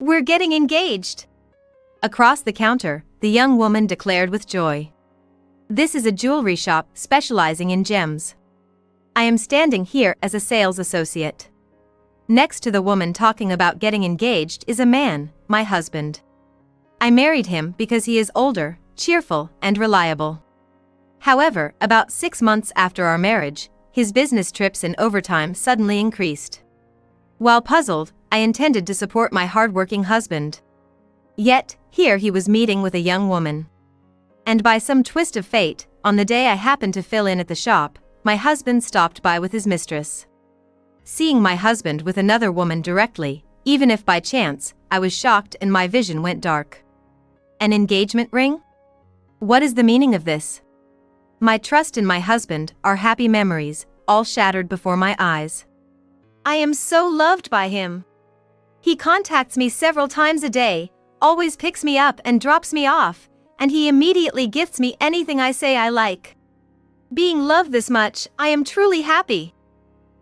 We're getting engaged!" Across the counter, the young woman declared with joy. "This is a jewelry shop specializing in gems. I am standing here as a sales associate. Next to the woman talking about getting engaged is a man, my husband. I married him because he is older, cheerful, and reliable. However, about 6 months after our marriage, his business trips and overtime suddenly increased. While puzzled, I intended to support my hardworking husband. Yet, here he was meeting with a young woman. And by some twist of fate, on the day I happened to fill in at the shop, my husband stopped by with his mistress. Seeing my husband with another woman directly, even if by chance, I was shocked and my vision went dark. An engagement ring? What is the meaning of this? My trust in my husband, our happy memories, all shattered before my eyes. I am so loved by him. He contacts me several times a day, always picks me up and drops me off, and he immediately gifts me anything I say I like. Being loved this much, I am truly happy."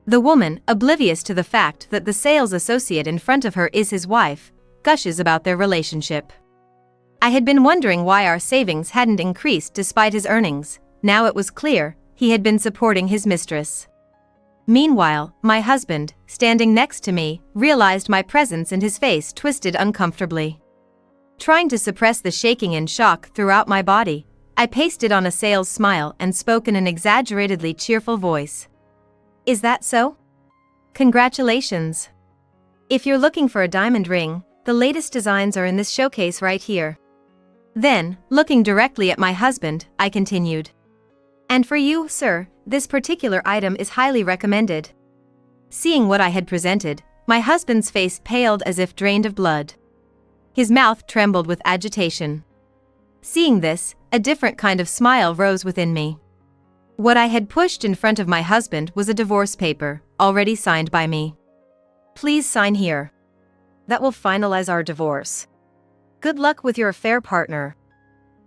The woman, oblivious to the fact that the sales associate in front of her is his wife, gushes about their relationship. I had been wondering why our savings hadn't increased despite his earnings. Now it was clear, he had been supporting his mistress. Meanwhile, my husband, standing next to me, realized my presence and his face twisted uncomfortably. Trying to suppress the shaking and shock throughout my body, I pasted on a sales smile and spoke in an exaggeratedly cheerful voice. "Is that so? Congratulations. If you're looking for a diamond ring, the latest designs are in this showcase right here." Then, looking directly at my husband, I continued. "And for you, sir, this particular item is highly recommended." Seeing what I had presented, my husband's face paled as if drained of blood. His mouth trembled with agitation. Seeing this, a different kind of smile rose within me. What I had pushed in front of my husband was a divorce paper, already signed by me. "Please sign here. That will finalize our divorce. Good luck with your affair, partner.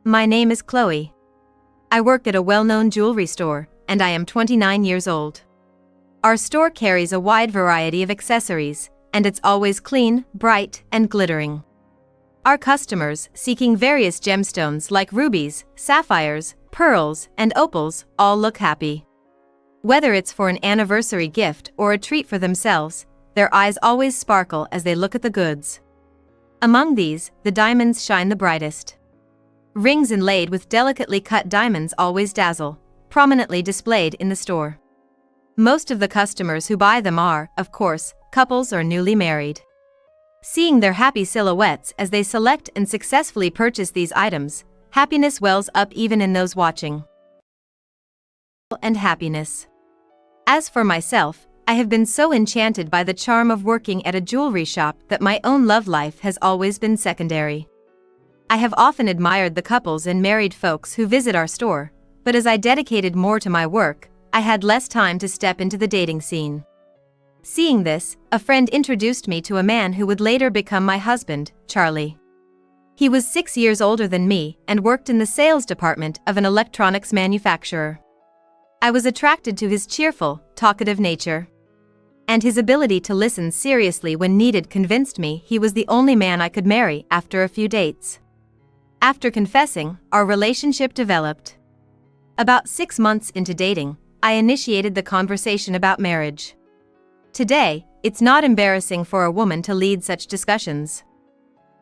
My name is Chloe. I work at a well-known jewelry store, and I am 29 years old. Our store carries a wide variety of accessories, and it's always clean, bright, and glittering. Our customers, seeking various gemstones like rubies, sapphires, pearls, and opals, all look happy. Whether it's for an anniversary gift or a treat for themselves, their eyes always sparkle as they look at the goods. Among these, the diamonds shine the brightest. Rings inlaid with delicately cut diamonds always dazzle, prominently displayed in the store. Most of the customers who buy them are, of course, couples or newly married. Seeing their happy silhouettes as they select and successfully purchase these items, happiness wells up even in those watching. And happiness. As for myself, I have been so enchanted by the charm of working at a jewelry shop that my own love life has always been secondary. I have often admired the couples and married folks who visit our store, but as I dedicated more to my work, I had less time to step into the dating scene. Seeing this, a friend introduced me to a man who would later become my husband, Charlie. He was 6 years older than me and worked in the sales department of an electronics manufacturer. I was attracted to his cheerful, talkative nature. And his ability to listen seriously when needed convinced me he was the only man I could marry after a few dates. After confessing, our relationship developed. About 6 months into dating, I initiated the conversation about marriage. Today, it's not embarrassing for a woman to lead such discussions.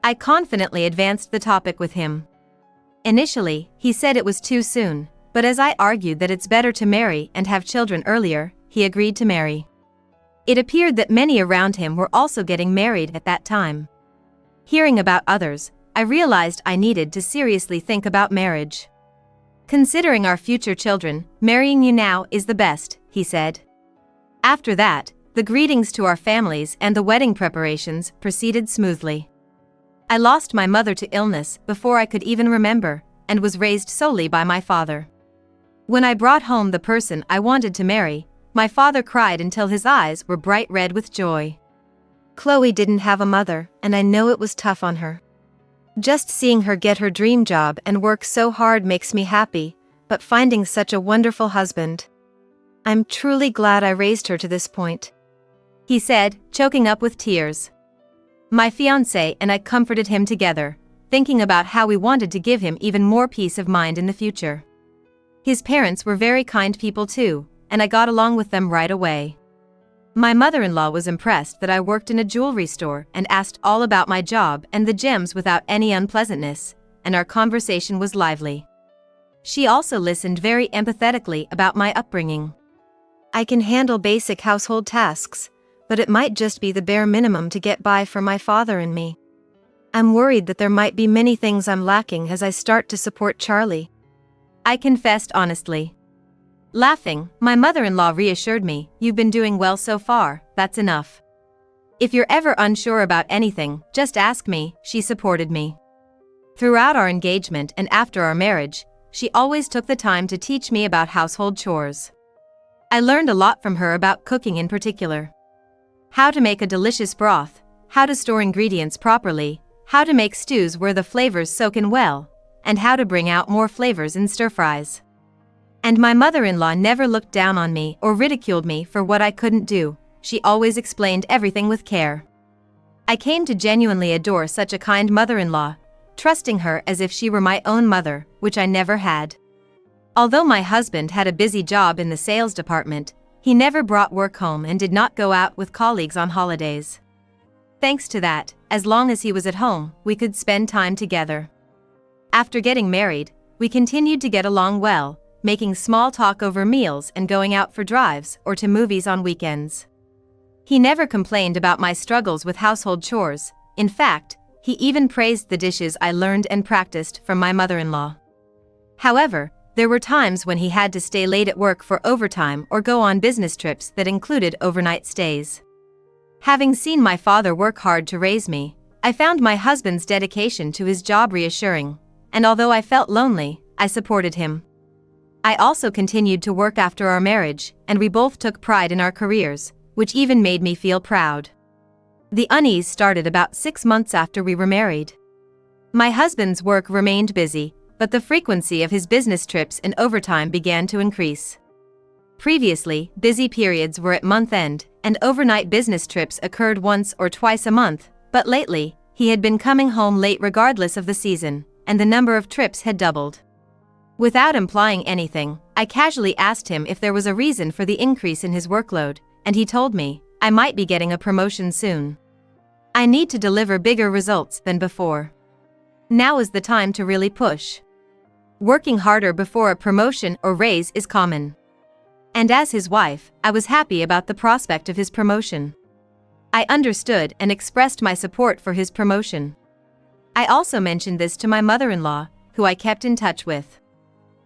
I confidently advanced the topic with him. Initially, he said it was too soon, but as I argued that it's better to marry and have children earlier, he agreed to marry. It appeared that many around him were also getting married at that time. Hearing about others, I realized I needed to seriously think about marriage. "Considering our future children, marrying you now is the best," he said. After that, the greetings to our families and the wedding preparations proceeded smoothly. I lost my mother to illness before I could even remember, and was raised solely by my father. When I brought home the person I wanted to marry, my father cried until his eyes were bright red with joy. Chloe didn't have a mother, and I know it was tough on her. Just seeing her get her dream job and work so hard makes me happy, but finding such a wonderful husband. I'm truly glad I raised her to this point," he said, choking up with tears. My fiancé and I comforted him together, thinking about how we wanted to give him even more peace of mind in the future. His parents were very kind people too, and I got along with them right away. My mother-in-law was impressed that I worked in a jewelry store and asked all about my job and the gems without any unpleasantness, and our conversation was lively. She also listened very empathetically about my upbringing. I can handle basic household tasks, but it might just be the bare minimum to get by for my father and me. I'm worried that there might be many things I'm lacking as I start to support Charlie. I confessed honestly. Laughing, my mother-in-law reassured me, "You've been doing well so far, that's enough. If you're ever unsure about anything, just ask me," she supported me. Throughout our engagement and after our marriage, she always took the time to teach me about household chores. I learned a lot from her about cooking in particular. How to make a delicious broth, how to store ingredients properly, how to make stews where the flavors soak in well, and how to bring out more flavors in stir-fries. And my mother-in-law never looked down on me or ridiculed me for what I couldn't do. She always explained everything with care. I came to genuinely adore such a kind mother-in-law, trusting her as if she were my own mother, which I never had. Although my husband had a busy job in the sales department, he never brought work home and did not go out with colleagues on holidays. Thanks to that, as long as he was at home, we could spend time together. After getting married, we continued to get along well, making small talk over meals and going out for drives or to movies on weekends. He never complained about my struggles with household chores. In fact, he even praised the dishes I learned and practiced from my mother-in-law. However, there were times when he had to stay late at work for overtime or go on business trips that included overnight stays. Having seen my father work hard to raise me, I found my husband's dedication to his job reassuring, and although I felt lonely, I supported him. I also continued to work after our marriage, and we both took pride in our careers, which even made me feel proud. The unease started about 6 months after we were married. My husband's work remained busy, but the frequency of his business trips and overtime began to increase. Previously, busy periods were at month-end, and overnight business trips occurred once or twice a month, but lately, he had been coming home late regardless of the season, and the number of trips had doubled. Without implying anything, I casually asked him if there was a reason for the increase in his workload, and he told me, "I might be getting a promotion soon. I need to deliver bigger results than before. Now is the time to really push." Working harder before a promotion or raise is common. And as his wife, I was happy about the prospect of his promotion. I understood and expressed my support for his promotion. I also mentioned this to my mother-in-law, who I kept in touch with.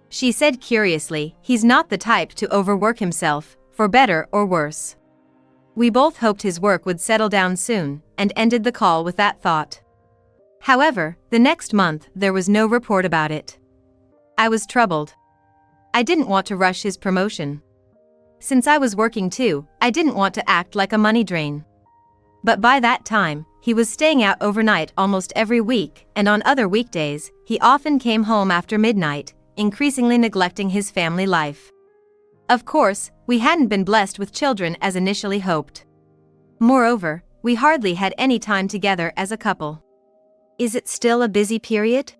She said curiously, "He's not the type to overwork himself, for better or worse." We both hoped his work would settle down soon, and ended the call with that thought. However, the next month there was no report about it. I was troubled. I didn't want to rush his promotion. Since I was working too, I didn't want to act like a money drain. But by that time, he was staying out overnight almost every week, and on other weekdays, he often came home after midnight, increasingly neglecting his family life. Of course, we hadn't been blessed with children as initially hoped. Moreover, we hardly had any time together as a couple. "Is it still a busy period?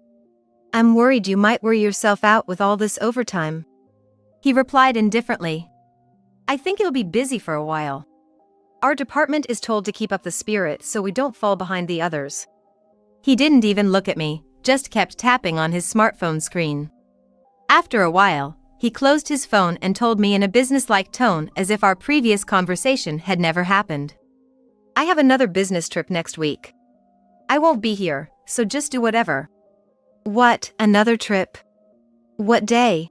I'm worried you might wear yourself out with all this overtime," he replied indifferently. "I think it'll be busy for a while. Our department is told to keep up the spirit so we don't fall behind the others." He didn't even look at me, just kept tapping on his smartphone screen. After a while, he closed his phone and told me in a businesslike tone as if our previous conversation had never happened. "I have another business trip next week. I won't be here, so just do whatever." "What, another trip? What day?"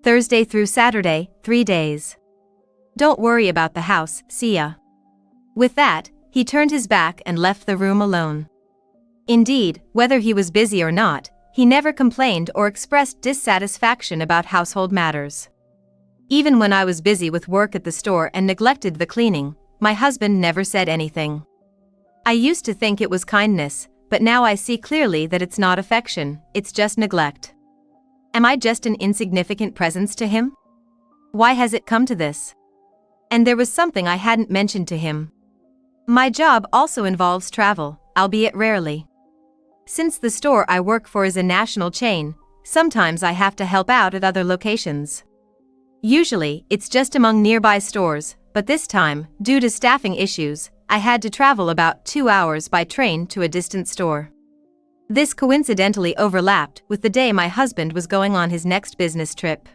"Thursday through Saturday, 3 days. Don't worry about the house, see ya." With that, he turned his back and left the room alone. Indeed, whether he was busy or not, he never complained or expressed dissatisfaction about household matters. Even when I was busy with work at the store and neglected the cleaning, my husband never said anything. I used to think it was kindness, but now I see clearly that it's not affection, it's just neglect. Am I just an insignificant presence to him? Why has it come to this? And there was something I hadn't mentioned to him. My job also involves travel, albeit rarely. Since the store I work for is a national chain, sometimes I have to help out at other locations. Usually, it's just among nearby stores, but this time, due to staffing issues, I had to travel about 2 hours by train to a distant store. This coincidentally overlapped with the day my husband was going on his next business trip.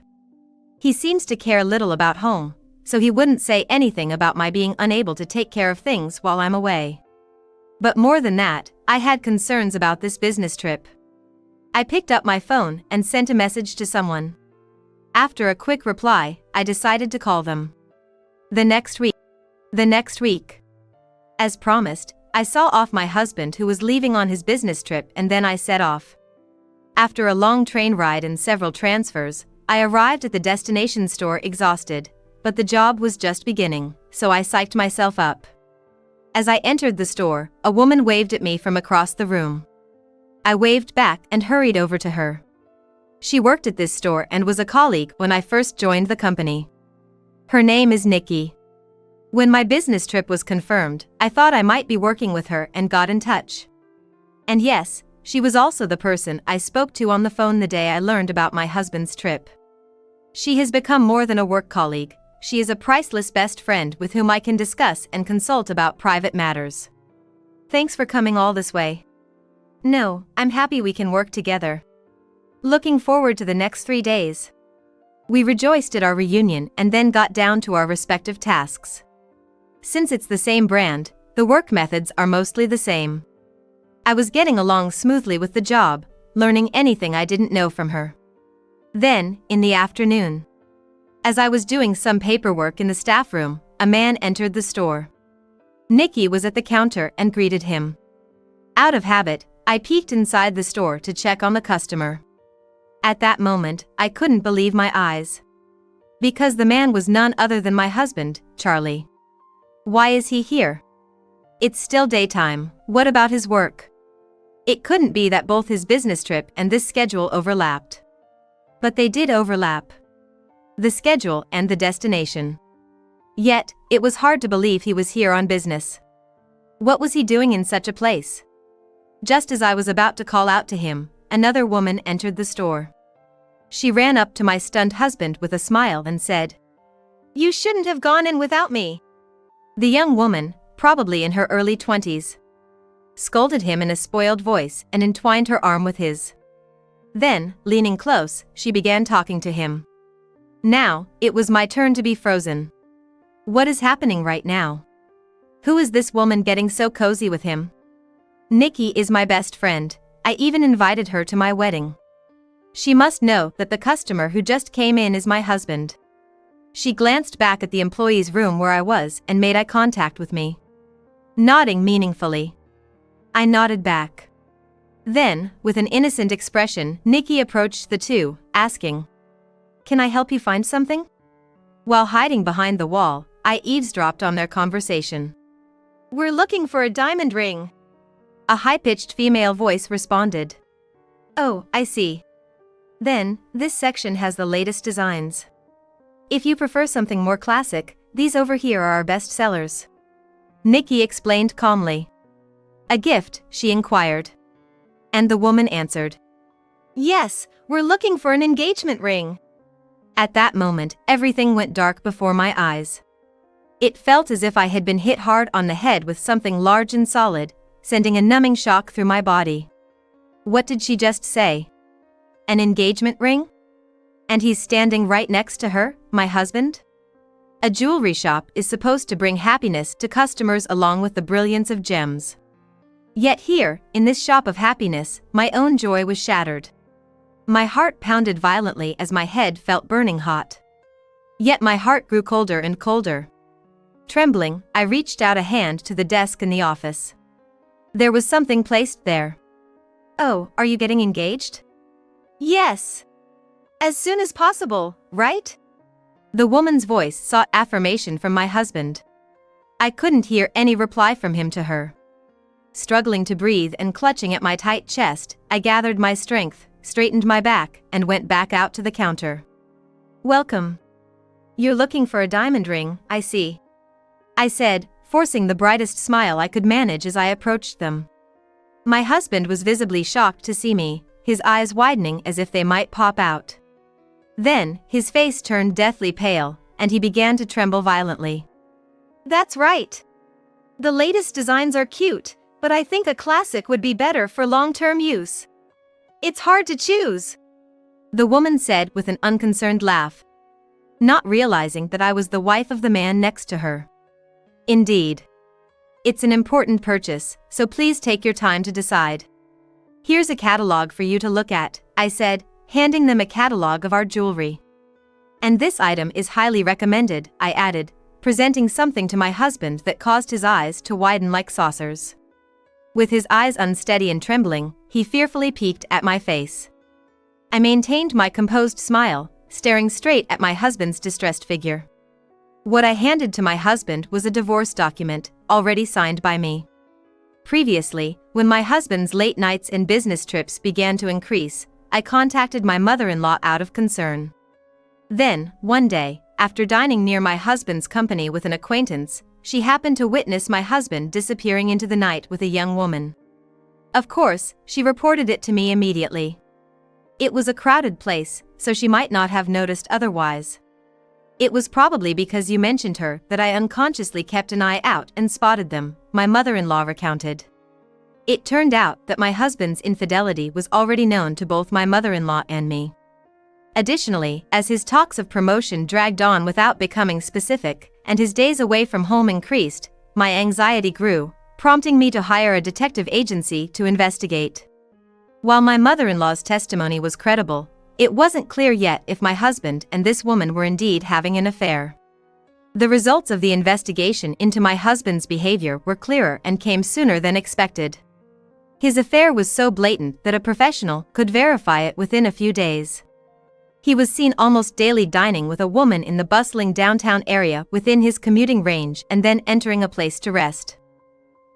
He seems to care little about home, so he wouldn't say anything about my being unable to take care of things while I'm away. But more than that, I had concerns about this business trip. I picked up my phone and sent a message to someone. After a quick reply, I decided to call them. The next week. As promised, I saw off my husband who was leaving on his business trip, and then I set off. After a long train ride and several transfers, I arrived at the destination store exhausted, but the job was just beginning, so I psyched myself up. As I entered the store, a woman waved at me from across the room. I waved back and hurried over to her. She worked at this store and was a colleague when I first joined the company. Her name is Nikki. When my business trip was confirmed, I thought I might be working with her and got in touch. And yes, she was also the person I spoke to on the phone the day I learned about my husband's trip. She has become more than a work colleague. She is a priceless best friend with whom I can discuss and consult about private matters. Thanks for coming all this way. No, I'm happy we can work together. Looking forward to the next 3 days. We rejoiced at our reunion and then got down to our respective tasks. Since it's the same brand, the work methods are mostly the same. I was getting along smoothly with the job, learning anything I didn't know from her. Then, in the afternoon, as I was doing some paperwork in the staff room, a man entered the store. Nikki was at the counter and greeted him. Out of habit, I peeked inside the store to check on the customer. At that moment, I couldn't believe my eyes. Because the man was none other than my husband, Charlie. Why is he here? It's still daytime, what about his work? It couldn't be that both his business trip and this schedule overlapped. But they did overlap. The schedule and the destination. Yet, it was hard to believe he was here on business. What was he doing in such a place? Just as I was about to call out to him, another woman entered the store. She ran up to my stunned husband with a smile and said, "You shouldn't have gone in without me." The young woman, probably in her early 20s, scolded him in a spoiled voice and entwined her arm with his. Then, leaning close, she began talking to him. Now, it was my turn to be frozen. What is happening right now? Who is this woman getting so cozy with him? Nikki is my best friend. I even invited her to my wedding. She must know that the customer who just came in is my husband. She glanced back at the employee's room where I was and made eye contact with me, nodding meaningfully. I nodded back. Then, with an innocent expression, Nikki approached the two, asking, "Can I help you find something?" While hiding behind the wall, I eavesdropped on their conversation. "We're looking for a diamond ring," a high-pitched female voice responded. "Oh, I see. Then, this section has the latest designs. If you prefer something more classic, these over here are our best sellers," Nikki explained calmly. "A gift?" she inquired. And the woman answered, "Yes, we're looking for an engagement ring." At that moment, everything went dark before my eyes. It felt as if I had been hit hard on the head with something large and solid, sending a numbing shock through my body. What did she just say? An engagement ring? And he's standing right next to her, my husband? A jewelry shop is supposed to bring happiness to customers along with the brilliance of gems. Yet here, in this shop of happiness, my own joy was shattered. My heart pounded violently as my head felt burning hot. Yet my heart grew colder and colder. Trembling, I reached out a hand to the desk in the office. There was something placed there. "Oh, are you getting engaged?" "Yes. As soon as possible, right?" The woman's voice sought affirmation from my husband. I couldn't hear any reply from him to her. Struggling to breathe and clutching at my tight chest, I gathered my strength, straightened my back, and went back out to the counter. "Welcome. You're looking for a diamond ring, I see," I said, forcing the brightest smile I could manage as I approached them. My husband was visibly shocked to see me, his eyes widening as if they might pop out. Then, his face turned deathly pale, and he began to tremble violently. "That's right. The latest designs are cute, but I think a classic would be better for long-term use. It's hard to choose," the woman said with an unconcerned laugh, not realizing that I was the wife of the man next to her. "Indeed. It's an important purchase, so please take your time to decide. Here's a catalog for you to look at," I said, handing them a catalog of our jewelry. "And this item is highly recommended," I added, presenting something to my husband that caused his eyes to widen like saucers. With his eyes unsteady and trembling, he fearfully peeked at my face. I maintained my composed smile, staring straight at my husband's distressed figure. What I handed to my husband was a divorce document, already signed by me. Previously, when my husband's late nights and business trips began to increase, I contacted my mother-in-law out of concern. Then, one day, after dining near my husband's company with an acquaintance, she happened to witness my husband disappearing into the night with a young woman. Of course, she reported it to me immediately. It was a crowded place, so she might not have noticed otherwise. It was probably because you mentioned her that I unconsciously kept an eye out and spotted them, my mother-in-law recounted. It turned out that my husband's infidelity was already known to both my mother-in-law and me. Additionally, as his talks of promotion dragged on without becoming specific, and his days away from home increased, my anxiety grew, prompting me to hire a detective agency to investigate. While my mother-in-law's testimony was credible, it wasn't clear yet if my husband and this woman were indeed having an affair. The results of the investigation into my husband's behavior were clearer and came sooner than expected. His affair was so blatant that a professional could verify it within a few days. He was seen almost daily dining with a woman in the bustling downtown area within his commuting range and then entering a place to rest.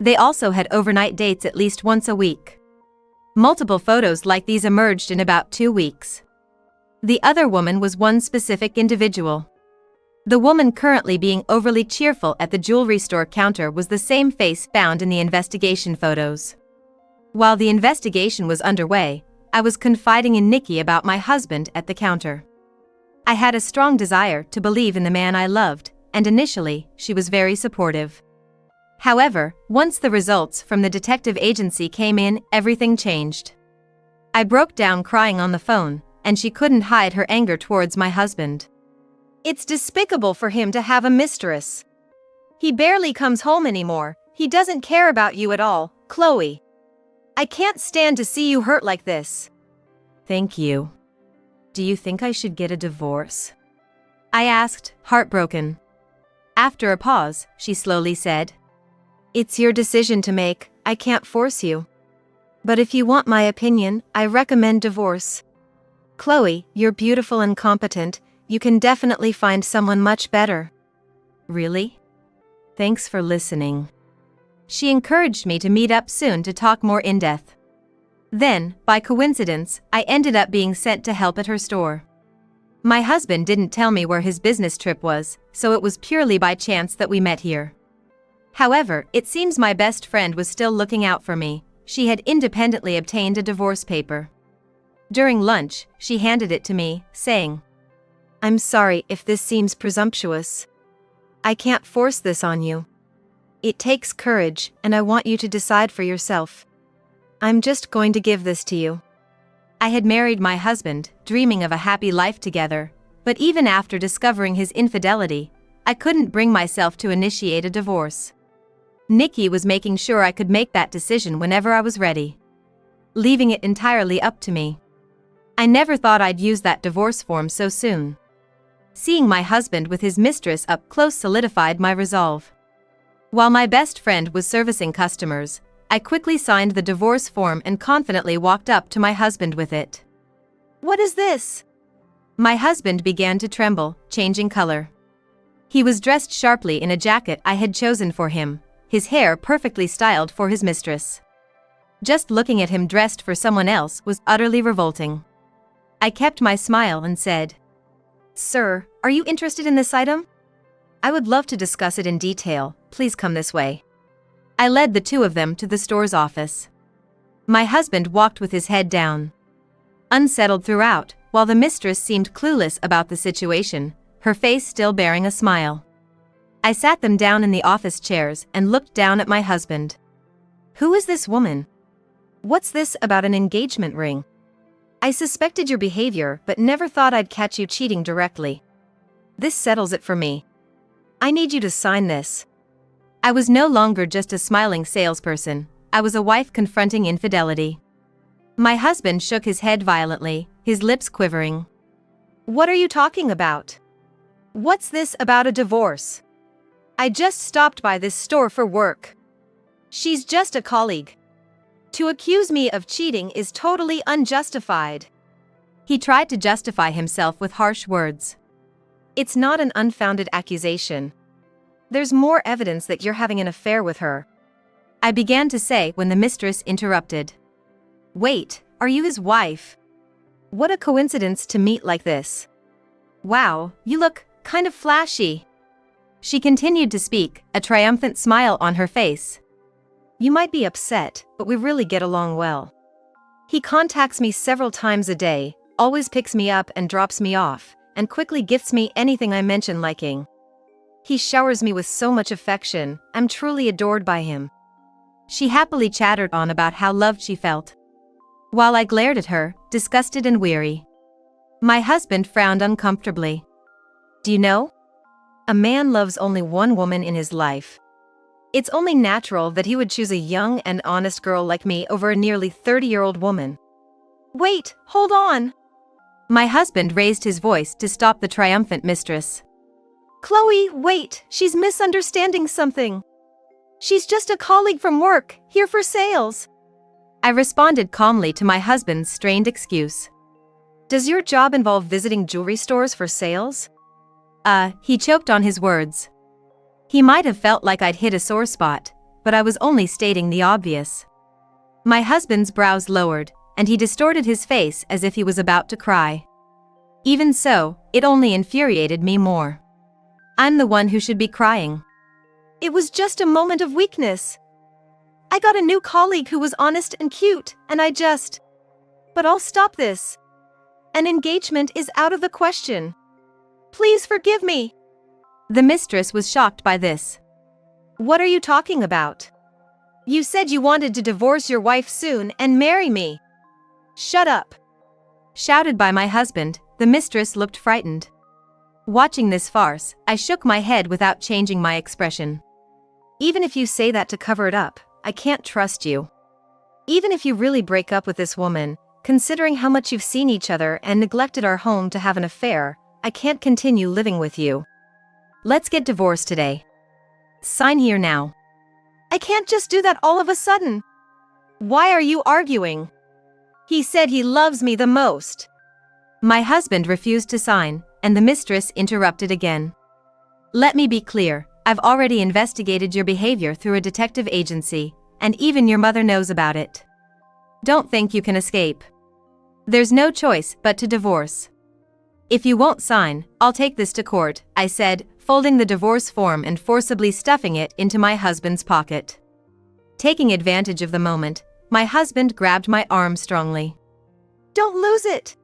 They also had overnight dates at least once a week. Multiple photos like these emerged in about 2 weeks. The other woman was one specific individual. The woman currently being overly cheerful at the jewelry store counter was the same face found in the investigation photos. While the investigation was underway, I was confiding in Nikki about my husband at the counter. I had a strong desire to believe in the man I loved, and initially, she was very supportive. However, once the results from the detective agency came in, everything changed. I broke down crying on the phone, and she couldn't hide her anger towards my husband. "It's despicable for him to have a mistress. He barely comes home anymore, he doesn't care about you at all, Chloe. I can't stand to see you hurt like this." "Thank you. Do you think I should get a divorce?" I asked, heartbroken. After a pause, she slowly said, "It's your decision to make, I can't force you. But if you want my opinion, I recommend divorce. Chloe, you're beautiful and competent, you can definitely find someone much better." "Really? Thanks for listening." She encouraged me to meet up soon to talk more in depth. Then, by coincidence, I ended up being sent to help at her store. My husband didn't tell me where his business trip was, so it was purely by chance that we met here. However, it seems my best friend was still looking out for me. She had independently obtained a divorce paper. During lunch, she handed it to me, saying, "I'm sorry if this seems presumptuous. I can't force this on you. It takes courage, and I want you to decide for yourself. I'm just going to give this to you." I had married my husband, dreaming of a happy life together, but even after discovering his infidelity, I couldn't bring myself to initiate a divorce. Nikki was making sure I could make that decision whenever I was ready, leaving it entirely up to me. I never thought I'd use that divorce form so soon. Seeing my husband with his mistress up close solidified my resolve. While my best friend was servicing customers, I quickly signed the divorce form and confidently walked up to my husband with it. "What is this?" My husband began to tremble, changing color. He was dressed sharply in a jacket I had chosen for him, his hair perfectly styled for his mistress. Just looking at him dressed for someone else was utterly revolting. I kept my smile and said, "Sir, are you interested in this item?" I would love to discuss it in detail, please come this way. I led the two of them to the store's office. My husband walked with his head down, unsettled throughout, while the mistress seemed clueless about the situation, her face still bearing a smile. I sat them down in the office chairs and looked down at my husband. Who is this woman? What's this about an engagement ring? I suspected your behavior but never thought I'd catch you cheating directly. This settles it for me. I need you to sign this. I was no longer just a smiling salesperson, I was a wife confronting infidelity. My husband shook his head violently, his lips quivering. What are you talking about? What's this about a divorce? I just stopped by this store for work. She's just a colleague. To accuse me of cheating is totally unjustified. He tried to justify himself with harsh words. It's not an unfounded accusation. There's more evidence that you're having an affair with her. I began to say when the mistress interrupted. Wait, are you his wife? What a coincidence to meet like this. Wow, you look kind of flashy. She continued to speak, a triumphant smile on her face. You might be upset, but we really get along well. He contacts me several times a day, always picks me up and drops me off, and quickly gifts me anything I mention liking. He showers me with so much affection, I'm truly adored by him. She happily chattered on about how loved she felt, while I glared at her, disgusted and weary. My husband frowned uncomfortably. Do you know? A man loves only one woman in his life. It's only natural that he would choose a young and honest girl like me over a nearly 30-year-old woman. Wait, hold on! My husband raised his voice to stop the triumphant mistress. Chloe, wait, she's misunderstanding something. She's just a colleague from work, here for sales. I responded calmly to my husband's strained excuse. Does your job involve visiting jewelry stores for sales? He choked on his words. He might have felt like I'd hit a sore spot, but I was only stating the obvious. My husband's brows lowered, and he distorted his face as if he was about to cry. Even so, it only infuriated me more. I'm the one who should be crying. It was just a moment of weakness. I got a new colleague who was honest and cute, and But I'll stop this. An engagement is out of the question. Please forgive me. The mistress was shocked by this. What are you talking about? You said you wanted to divorce your wife soon and marry me. Shut up. Shouted by my husband, the mistress looked frightened. Watching this farce, I shook my head without changing my expression. Even if you say that to cover it up, I can't trust you. Even if you really break up with this woman, considering how much you've seen each other and neglected our home to have an affair, I can't continue living with you. Let's get divorced today. Sign here now. I can't just do that all of a sudden. Why are you arguing? He said he loves me the most. My husband refused to sign, and the mistress interrupted again. Let me be clear, I've already investigated your behavior through a detective agency, and even your mother knows about it. Don't think you can escape. There's no choice but to divorce. If you won't sign, I'll take this to court, I said, folding the divorce form and forcibly stuffing it into my husband's pocket. Taking advantage of the moment, my husband grabbed my arm strongly. Don't lose it!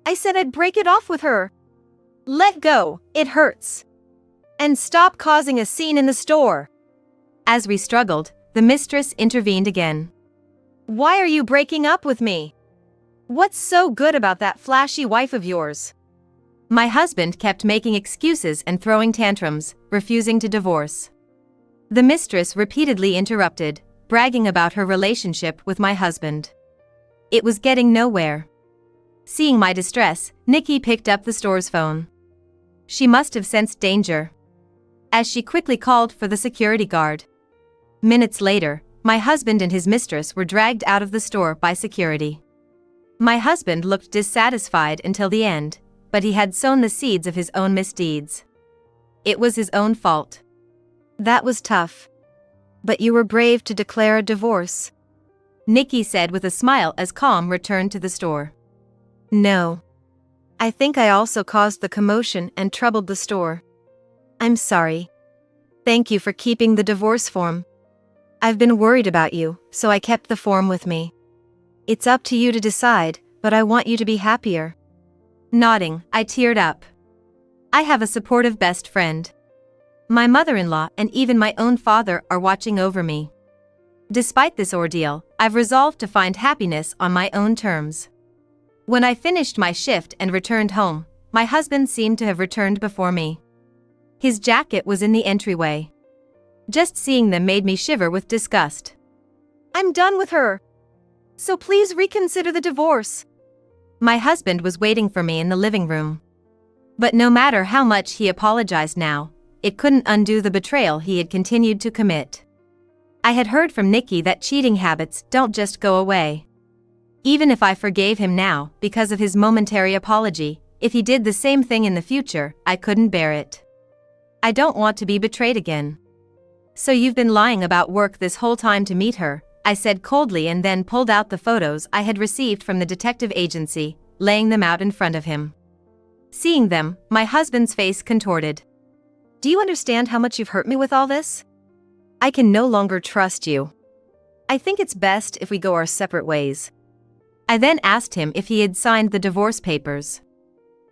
I said I'd break it off with her. Let go, it hurts. And stop causing a scene in the store. As we struggled, the mistress intervened again. Why are you breaking up with me? What's so good about that flashy wife of yours? My husband kept making excuses and throwing tantrums, refusing to divorce. The mistress repeatedly interrupted, bragging about her relationship with my husband. It was getting nowhere. Seeing my distress, Nikki picked up the store's phone. She must have sensed danger, as she quickly called for the security guard. Minutes later, my husband and his mistress were dragged out of the store by security. My husband looked dissatisfied until the end, but he had sown the seeds of his own misdeeds. It was his own fault. That was tough. But you were brave to declare a divorce, Nikki said with a smile as calm returned to the store. No. I think I also caused the commotion and troubled the store. I'm sorry. Thank you for keeping the divorce form. I've been worried about you, so I kept the form with me. It's up to you to decide, but I want you to be happier. Nodding, I teared up. I have a supportive best friend. My mother-in-law and even my own father are watching over me. Despite this ordeal, I've resolved to find happiness on my own terms. When I finished my shift and returned home, my husband seemed to have returned before me. His jacket was in the entryway. Just seeing them made me shiver with disgust. I'm done with her. So please reconsider the divorce. My husband was waiting for me in the living room. But no matter how much he apologized now, it couldn't undo the betrayal he had continued to commit. I had heard from Nikki that cheating habits don't just go away. Even if I forgave him now because of his momentary apology, if he did the same thing in the future, I couldn't bear it. I don't want to be betrayed again. So you've been lying about work this whole time to meet her, I said coldly, and then pulled out the photos I had received from the detective agency, laying them out in front of him. Seeing them, my husband's face contorted. Do you understand how much you've hurt me with all this? I can no longer trust you. I think it's best if we go our separate ways. I then asked him if he had signed the divorce papers.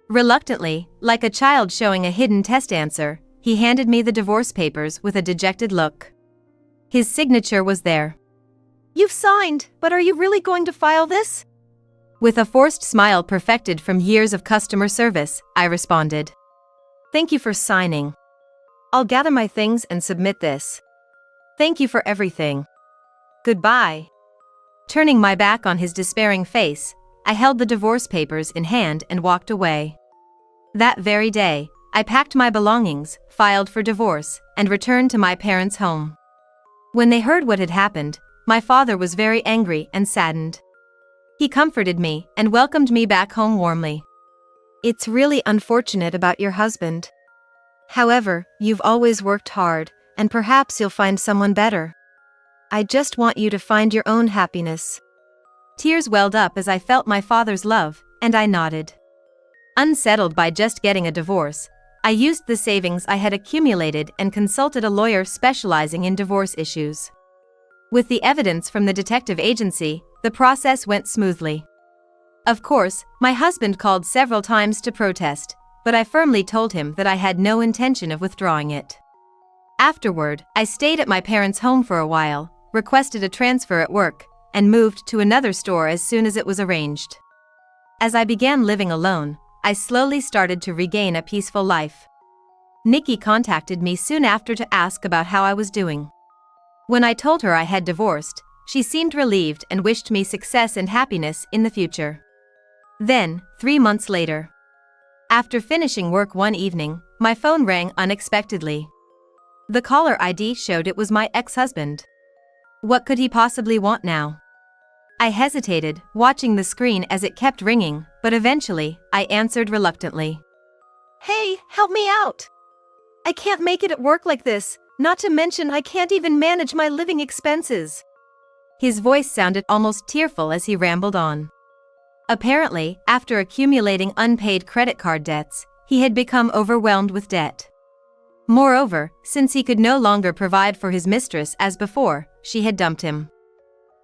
Reluctantly, like a child showing a hidden test answer, he handed me the divorce papers with a dejected look. His signature was there. You've signed, but are you really going to file this? With a forced smile perfected from years of customer service, I responded. Thank you for signing. I'll gather my things and submit this. Thank you for everything. Goodbye. Turning my back on his despairing face, I held the divorce papers in hand and walked away. That very day, I packed my belongings, filed for divorce, and returned to my parents' home. When they heard what had happened, my father was very angry and saddened. He comforted me and welcomed me back home warmly. It's really unfortunate about your husband. However, you've always worked hard, and perhaps you'll find someone better. I just want you to find your own happiness. Tears welled up as I felt my father's love, and I nodded. Unsettled by just getting a divorce, I used the savings I had accumulated and consulted a lawyer specializing in divorce issues. With the evidence from the detective agency, the process went smoothly. Of course, my husband called several times to protest, but I firmly told him that I had no intention of withdrawing it. Afterward, I stayed at my parents' home for a while, requested a transfer at work, and moved to another store as soon as it was arranged. As I began living alone, I slowly started to regain a peaceful life. Nikki contacted me soon after to ask about how I was doing. When I told her I had divorced, she seemed relieved and wished me success and happiness in the future. Then, 3 months later, after finishing work one evening, my phone rang unexpectedly. The caller ID showed it was my ex-husband. What could he possibly want now? I hesitated, watching the screen as it kept ringing, but eventually, I answered reluctantly. Hey, help me out! I can't make it at work like this, not to mention I can't even manage my living expenses. His voice sounded almost tearful as he rambled on. Apparently, after accumulating unpaid credit card debts, he had become overwhelmed with debt. Moreover, since he could no longer provide for his mistress as before, she had dumped him.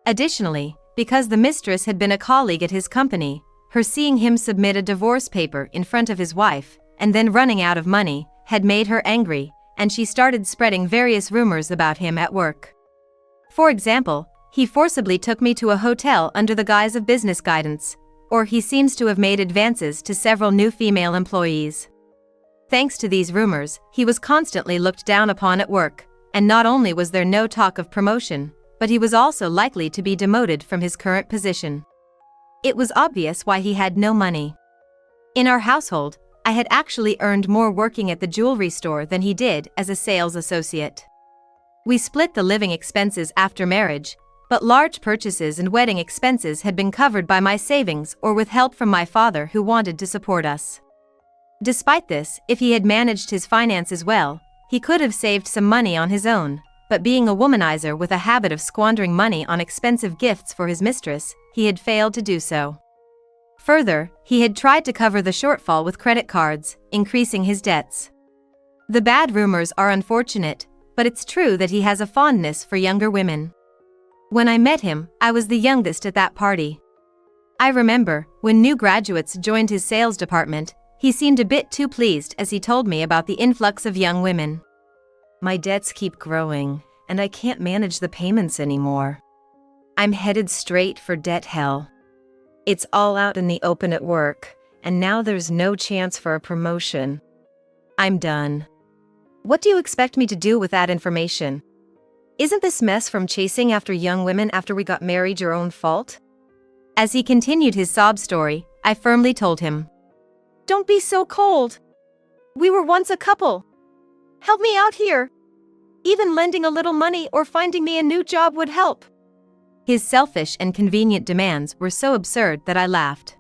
Additionally, because the mistress had been a colleague at his company, her seeing him submit a divorce paper in front of his wife, and then running out of money, had made her angry, and she started spreading various rumors about him at work. For example, he forcibly took me to a hotel under the guise of business guidance, or he seems to have made advances to several new female employees. Thanks to these rumors, he was constantly looked down upon at work, and not only was there no talk of promotion, but he was also likely to be demoted from his current position. It was obvious why he had no money. In our household, I had actually earned more working at the jewelry store than he did as a sales associate. We split the living expenses after marriage, but large purchases and wedding expenses had been covered by my savings or with help from my father, who wanted to support us. Despite this, if he had managed his finances well, he could have saved some money on his own, but being a womanizer with a habit of squandering money on expensive gifts for his mistress, he had failed to do so. Further, he had tried to cover the shortfall with credit cards, increasing his debts. The bad rumors are unfortunate, but it's true that he has a fondness for younger women. When I met him, I was the youngest at that party. I remember, when new graduates joined his sales department, he seemed a bit too pleased as he told me about the influx of young women. My debts keep growing, and I can't manage the payments anymore. I'm headed straight for debt hell. It's all out in the open at work, and now there's no chance for a promotion. I'm done. What do you expect me to do with that information? Isn't this mess from chasing after young women after we got married your own fault? As he continued his sob story, I firmly told him, "Don't be so cold. We were once a couple. Help me out here. Even lending a little money or finding me a new job would help." His selfish and convenient demands were so absurd that I laughed.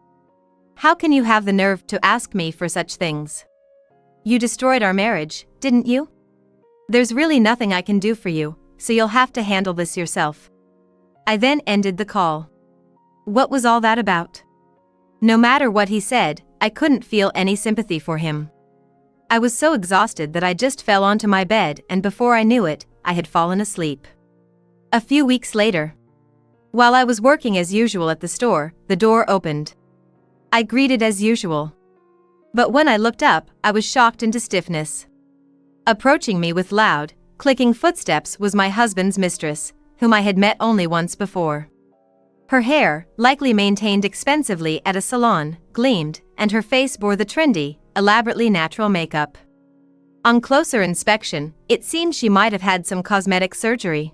How can you have the nerve to ask me for such things? You destroyed our marriage, didn't you? There's really nothing I can do for you, so you'll have to handle this yourself. I then ended the call. What was all that about? No matter what he said, I couldn't feel any sympathy for him. I was so exhausted that I just fell onto my bed, and before I knew it, I had fallen asleep. A few weeks later, while I was working as usual at the store, the door opened. I greeted as usual. But when I looked up, I was shocked into stiffness. Approaching me with loud, clicking footsteps was my husband's mistress, whom I had met only once before. Her hair, likely maintained expensively at a salon, gleamed, and her face bore the trendy, elaborately natural makeup. On closer inspection, it seemed she might have had some cosmetic surgery.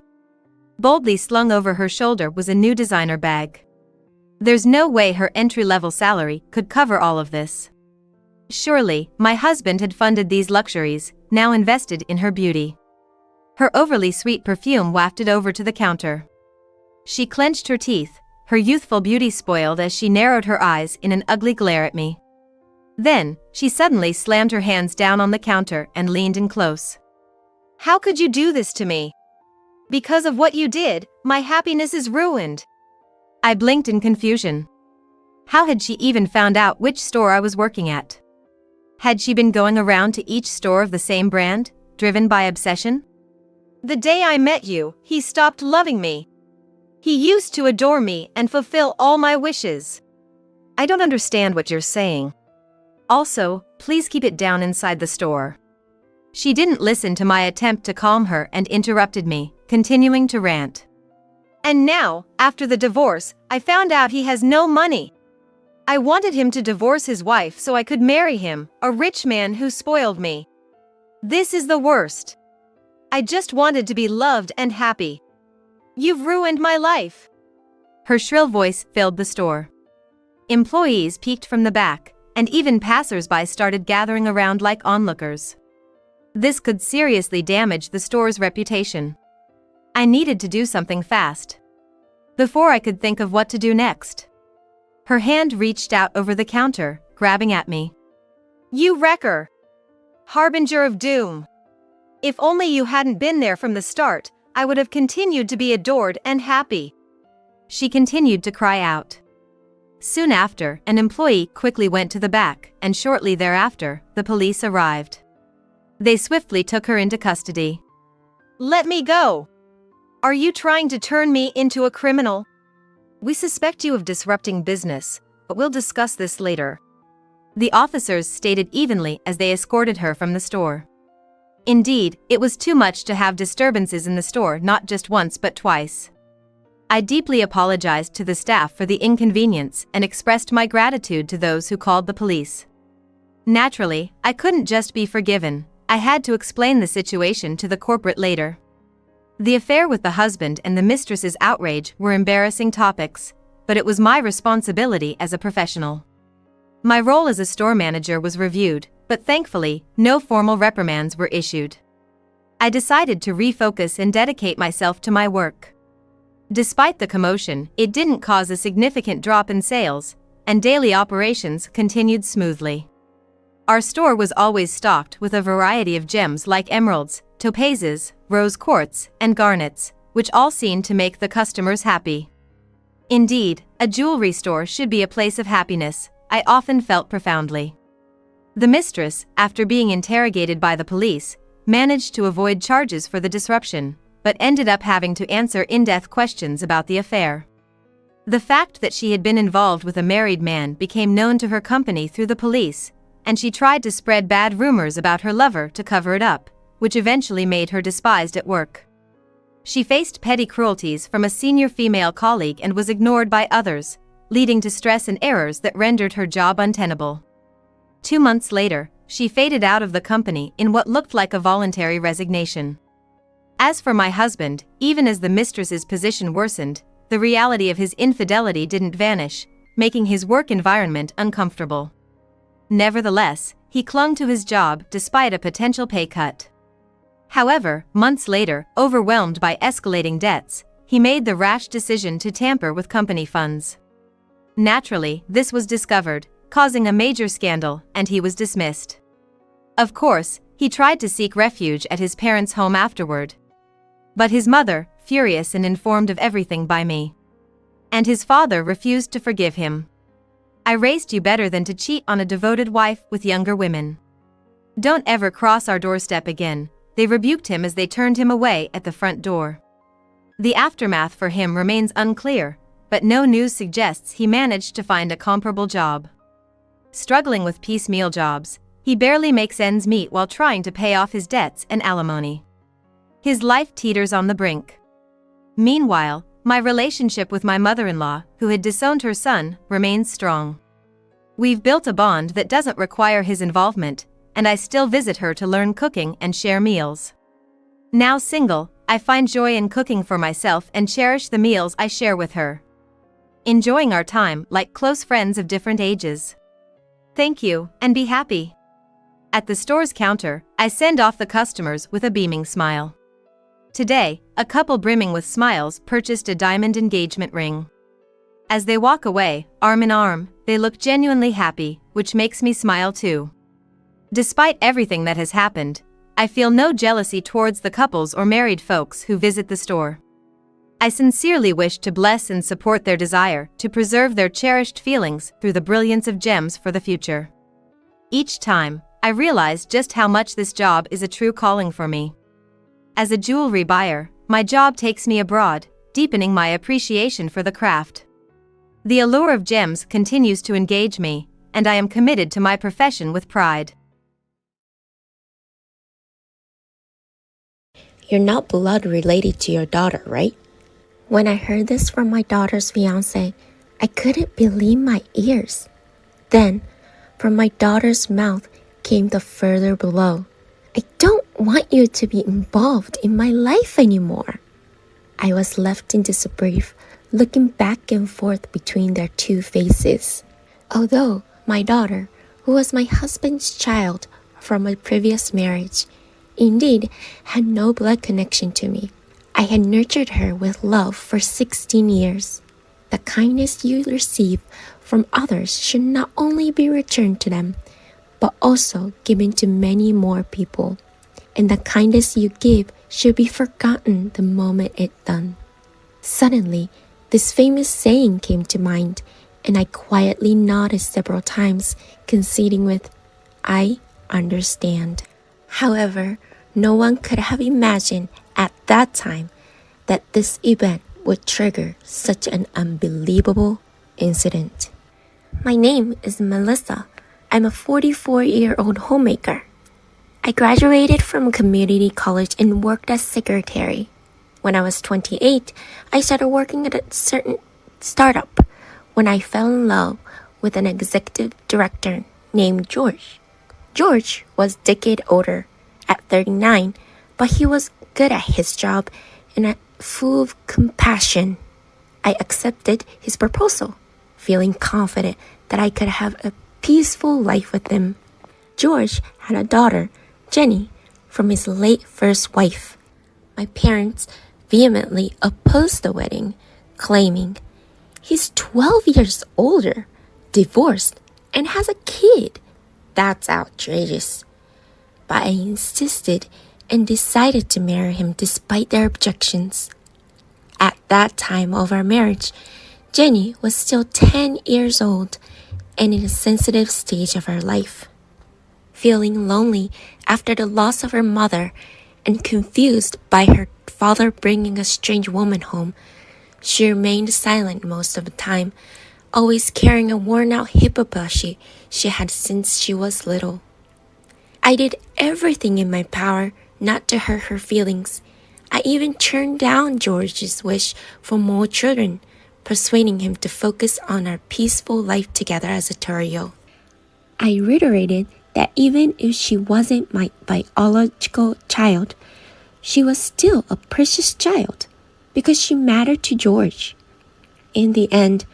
Boldly slung over her shoulder was a new designer bag. There's no way her entry-level salary could cover all of this. Surely, my husband had funded these luxuries, now invested in her beauty. Her overly sweet perfume wafted over to the counter. She clenched her teeth, her youthful beauty spoiled as she narrowed her eyes in an ugly glare at me. Then, she suddenly slammed her hands down on the counter and leaned in close. "How could you do this to me? Because of what you did, my happiness is ruined." I blinked in confusion. How had she even found out which store I was working at? Had she been going around to each store of the same brand, driven by obsession? "The day I met you, he stopped loving me. He used to adore me and fulfill all my wishes." I don't understand what you're saying. Also, please keep it down inside the store. She didn't listen to my attempt to calm her and interrupted me, continuing to rant. "And now, after the divorce, I found out he has no money. I wanted him to divorce his wife so I could marry him, a rich man who spoiled me. This is the worst. I just wanted to be loved and happy. You've ruined my life." Her shrill voice filled the store. Employees peeked from the back, and even passers-by started gathering around like onlookers. This could seriously damage the store's reputation. I needed to do something fast. Before I could think of what to do next, her hand reached out over the counter, grabbing at me. "You wrecker! Harbinger of doom! If only you hadn't been there from the start, I would have continued to be adored and happy." She continued to cry out. Soon after, an employee quickly went to the back, and shortly thereafter, the police arrived. They swiftly took her into custody. "Let me go! Are you trying to turn me into a criminal?" "We suspect you of disrupting business, but we'll discuss this later," the officers stated evenly as they escorted her from the store. Indeed, it was too much to have disturbances in the store not just once but twice. I deeply apologized to the staff for the inconvenience and expressed my gratitude to those who called the police. Naturally, I couldn't just be forgiven. I had to explain the situation to the corporate later. The affair with the husband and the mistress's outrage were embarrassing topics, but it was my responsibility as a professional. My role as a store manager was reviewed, but thankfully, no formal reprimands were issued. I decided to refocus and dedicate myself to my work. Despite the commotion, it didn't cause a significant drop in sales, and daily operations continued smoothly. Our store was always stocked with a variety of gems like emeralds, topazes, rose quartz, and garnets, which all seemed to make the customers happy. Indeed, a jewelry store should be a place of happiness, I often felt profoundly. The mistress, after being interrogated by the police, managed to avoid charges for the disruption, but ended up having to answer in-depth questions about the affair. The fact that she had been involved with a married man became known to her company through the police, and she tried to spread bad rumors about her lover to cover it up, which eventually made her despised at work. She faced petty cruelties from a senior female colleague and was ignored by others, leading to stress and errors that rendered her job untenable. 2 months later, she faded out of the company in what looked like a voluntary resignation. As for my husband, even as the mistress's position worsened, the reality of his infidelity didn't vanish, making his work environment uncomfortable. Nevertheless, he clung to his job despite a potential pay cut. However, months later, overwhelmed by escalating debts, he made the rash decision to tamper with company funds. Naturally, this was discovered, causing a major scandal, and he was dismissed. Of course, he tried to seek refuge at his parents' home afterward. But his mother, furious and informed of everything by me. And his father refused to forgive him. I raised you better than to cheat on a devoted wife with younger women. Don't ever cross our doorstep again, they rebuked him as they turned him away at the front door. The aftermath for him remains unclear, but no news suggests he managed to find a comparable job. Struggling with piecemeal jobs, he barely makes ends meet while trying to pay off his debts and alimony. His life teeters on the brink. Meanwhile, my relationship with my mother-in-law, who had disowned her son, remains strong. We've built a bond that doesn't require his involvement, and I still visit her to learn cooking and share meals. Now single, I find joy in cooking for myself and cherish the meals I share with her. Enjoying our time like close friends of different ages. Thank you, and be happy. At the store's counter, I send off the customers with a beaming smile. Today, a couple brimming with smiles purchased a diamond engagement ring. As they walk away, arm in arm, they look genuinely happy, which makes me smile too. Despite everything that has happened, I feel no jealousy towards the couples or married folks who visit the store. I sincerely wish to bless and support their desire to preserve their cherished feelings through the brilliance of gems for the future. Each time, I realize just how much this job is a true calling for me. As a jewelry buyer, my job takes me abroad, deepening my appreciation for the craft. The allure of gems continues to engage me, and I am committed to my profession with pride. You're not blood related to your daughter, right? When I heard this from my daughter's fiancé, I couldn't believe my ears. Then, from my daughter's mouth came the further blow. I don't want you to be involved in my life anymore. I was left in disbelief, looking back and forth between their two faces. Although my daughter, who was my husband's child from a previous marriage, indeed had no blood connection to me, I had nurtured her with love for 16 years. The kindness you receive from others should not only be returned to them, but also given to many more people. And the kindness you give should be forgotten the moment it's done. Suddenly, this famous saying came to mind, and I quietly nodded several times, conceding with, I understand. However, no one could have imagined at that time that this event would trigger such an unbelievable incident. My name is Melissa. I'm a 44-year-old homemaker. I graduated from community college and worked as secretary. When I was 28, I started working at a certain startup when I fell in love with an executive director named George. George was a decade older, at 39, but he was good at his job and full of compassion. I accepted his proposal, feeling confident that I could have a peaceful life with him. George had a daughter, Jenny, from his late first wife. My parents vehemently opposed the wedding, claiming, he's 12 years older, divorced, and has a kid. That's outrageous. But I insisted and decided to marry him despite their objections. At that time of our marriage, Jenny was still 10 years old and in a sensitive stage of her life. Feeling lonely after the loss of her mother and confused by her father bringing a strange woman home, she remained silent most of the time, always carrying a worn-out hippo plushie she had since she was little. I did everything in my power not to hurt her feelings. I even turned down George's wish for more children, persuading him to focus on our peaceful life together as a trio. I reiterated that even if she wasn't my biological child, she was still a precious child because she mattered to George. In the end,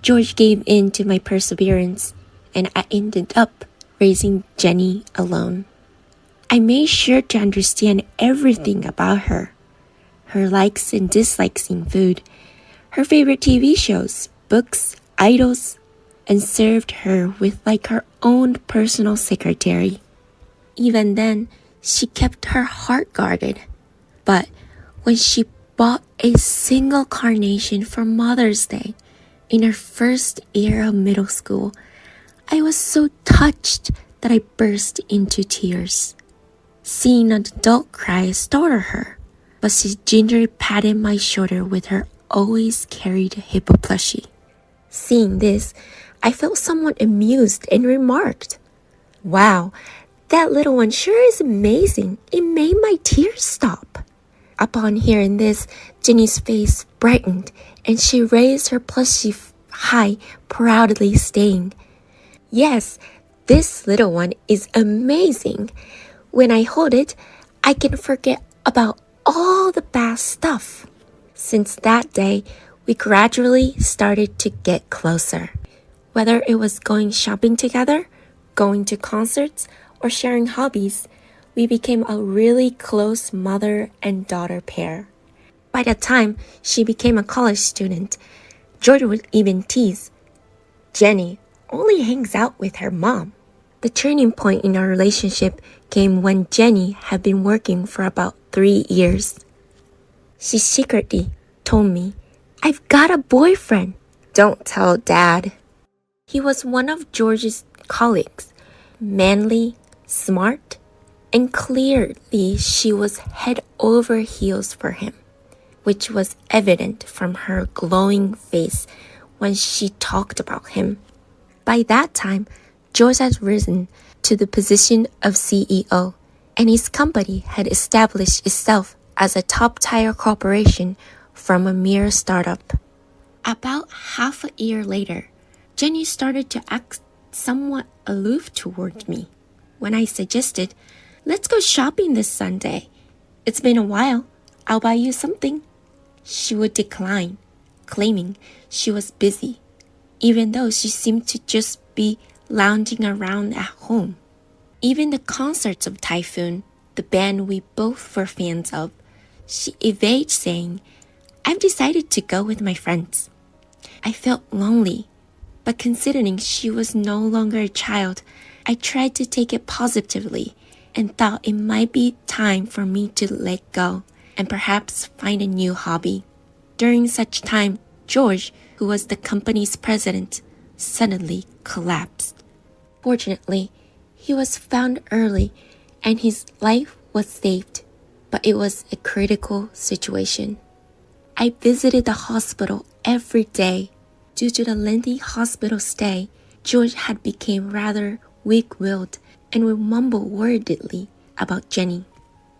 George gave in to my perseverance, and I ended up raising Jenny alone. I made sure to understand everything about her likes and dislikes in food, her favorite TV shows, books, idols, and served her with like her own personal secretary. Even then, she kept her heart guarded. But when she bought a single carnation for Mother's Day in her first year of middle school, I was so touched that I burst into tears. Seeing an adult cry startled her, but she gingerly patted my shoulder with her always carried hippo plushie. Seeing this, I felt somewhat amused and remarked, "Wow, that little one sure is amazing. It made my tears stop." Upon hearing this, Jenny's face brightened and she raised her plushie high, proudly saying, "Yes, this little one is amazing. When I hold it, I can forget about all the bad stuff." Since that day, we gradually started to get closer. Whether it was going shopping together, going to concerts, or sharing hobbies, we became a really close mother and daughter pair. By the time she became a college student, George would even tease, "Jenny only hangs out with her mom." The turning point in our relationship came when Jenny had been working for about 3 years. She secretly told me, "I've got a boyfriend. Don't tell Dad." He was one of George's colleagues, manly, smart, and clearly she was head over heels for him, which was evident from her glowing face when she talked about him. By that time, George had risen to the position of CEO, and his company had established itself as a top-tier corporation from a mere startup. About half a year later, Jenny started to act somewhat aloof toward me. When I suggested, "Let's go shopping this Sunday. It's been a while. I'll buy you something," she would decline, claiming she was busy, even though she seemed to just be lounging around at home. Even the concerts of Typhoon, the band we both were fans of, she evaded saying, "I've decided to go with my friends." I felt lonely, but considering she was no longer a child, I tried to take it positively and thought it might be time for me to let go and perhaps find a new hobby. During such time, George, who was the company's president, suddenly collapsed. Fortunately, he was found early and his life was saved, but it was a critical situation. I visited the hospital every day. Due to the lengthy hospital stay, George had become rather weak-willed and would mumble worriedly about Jenny.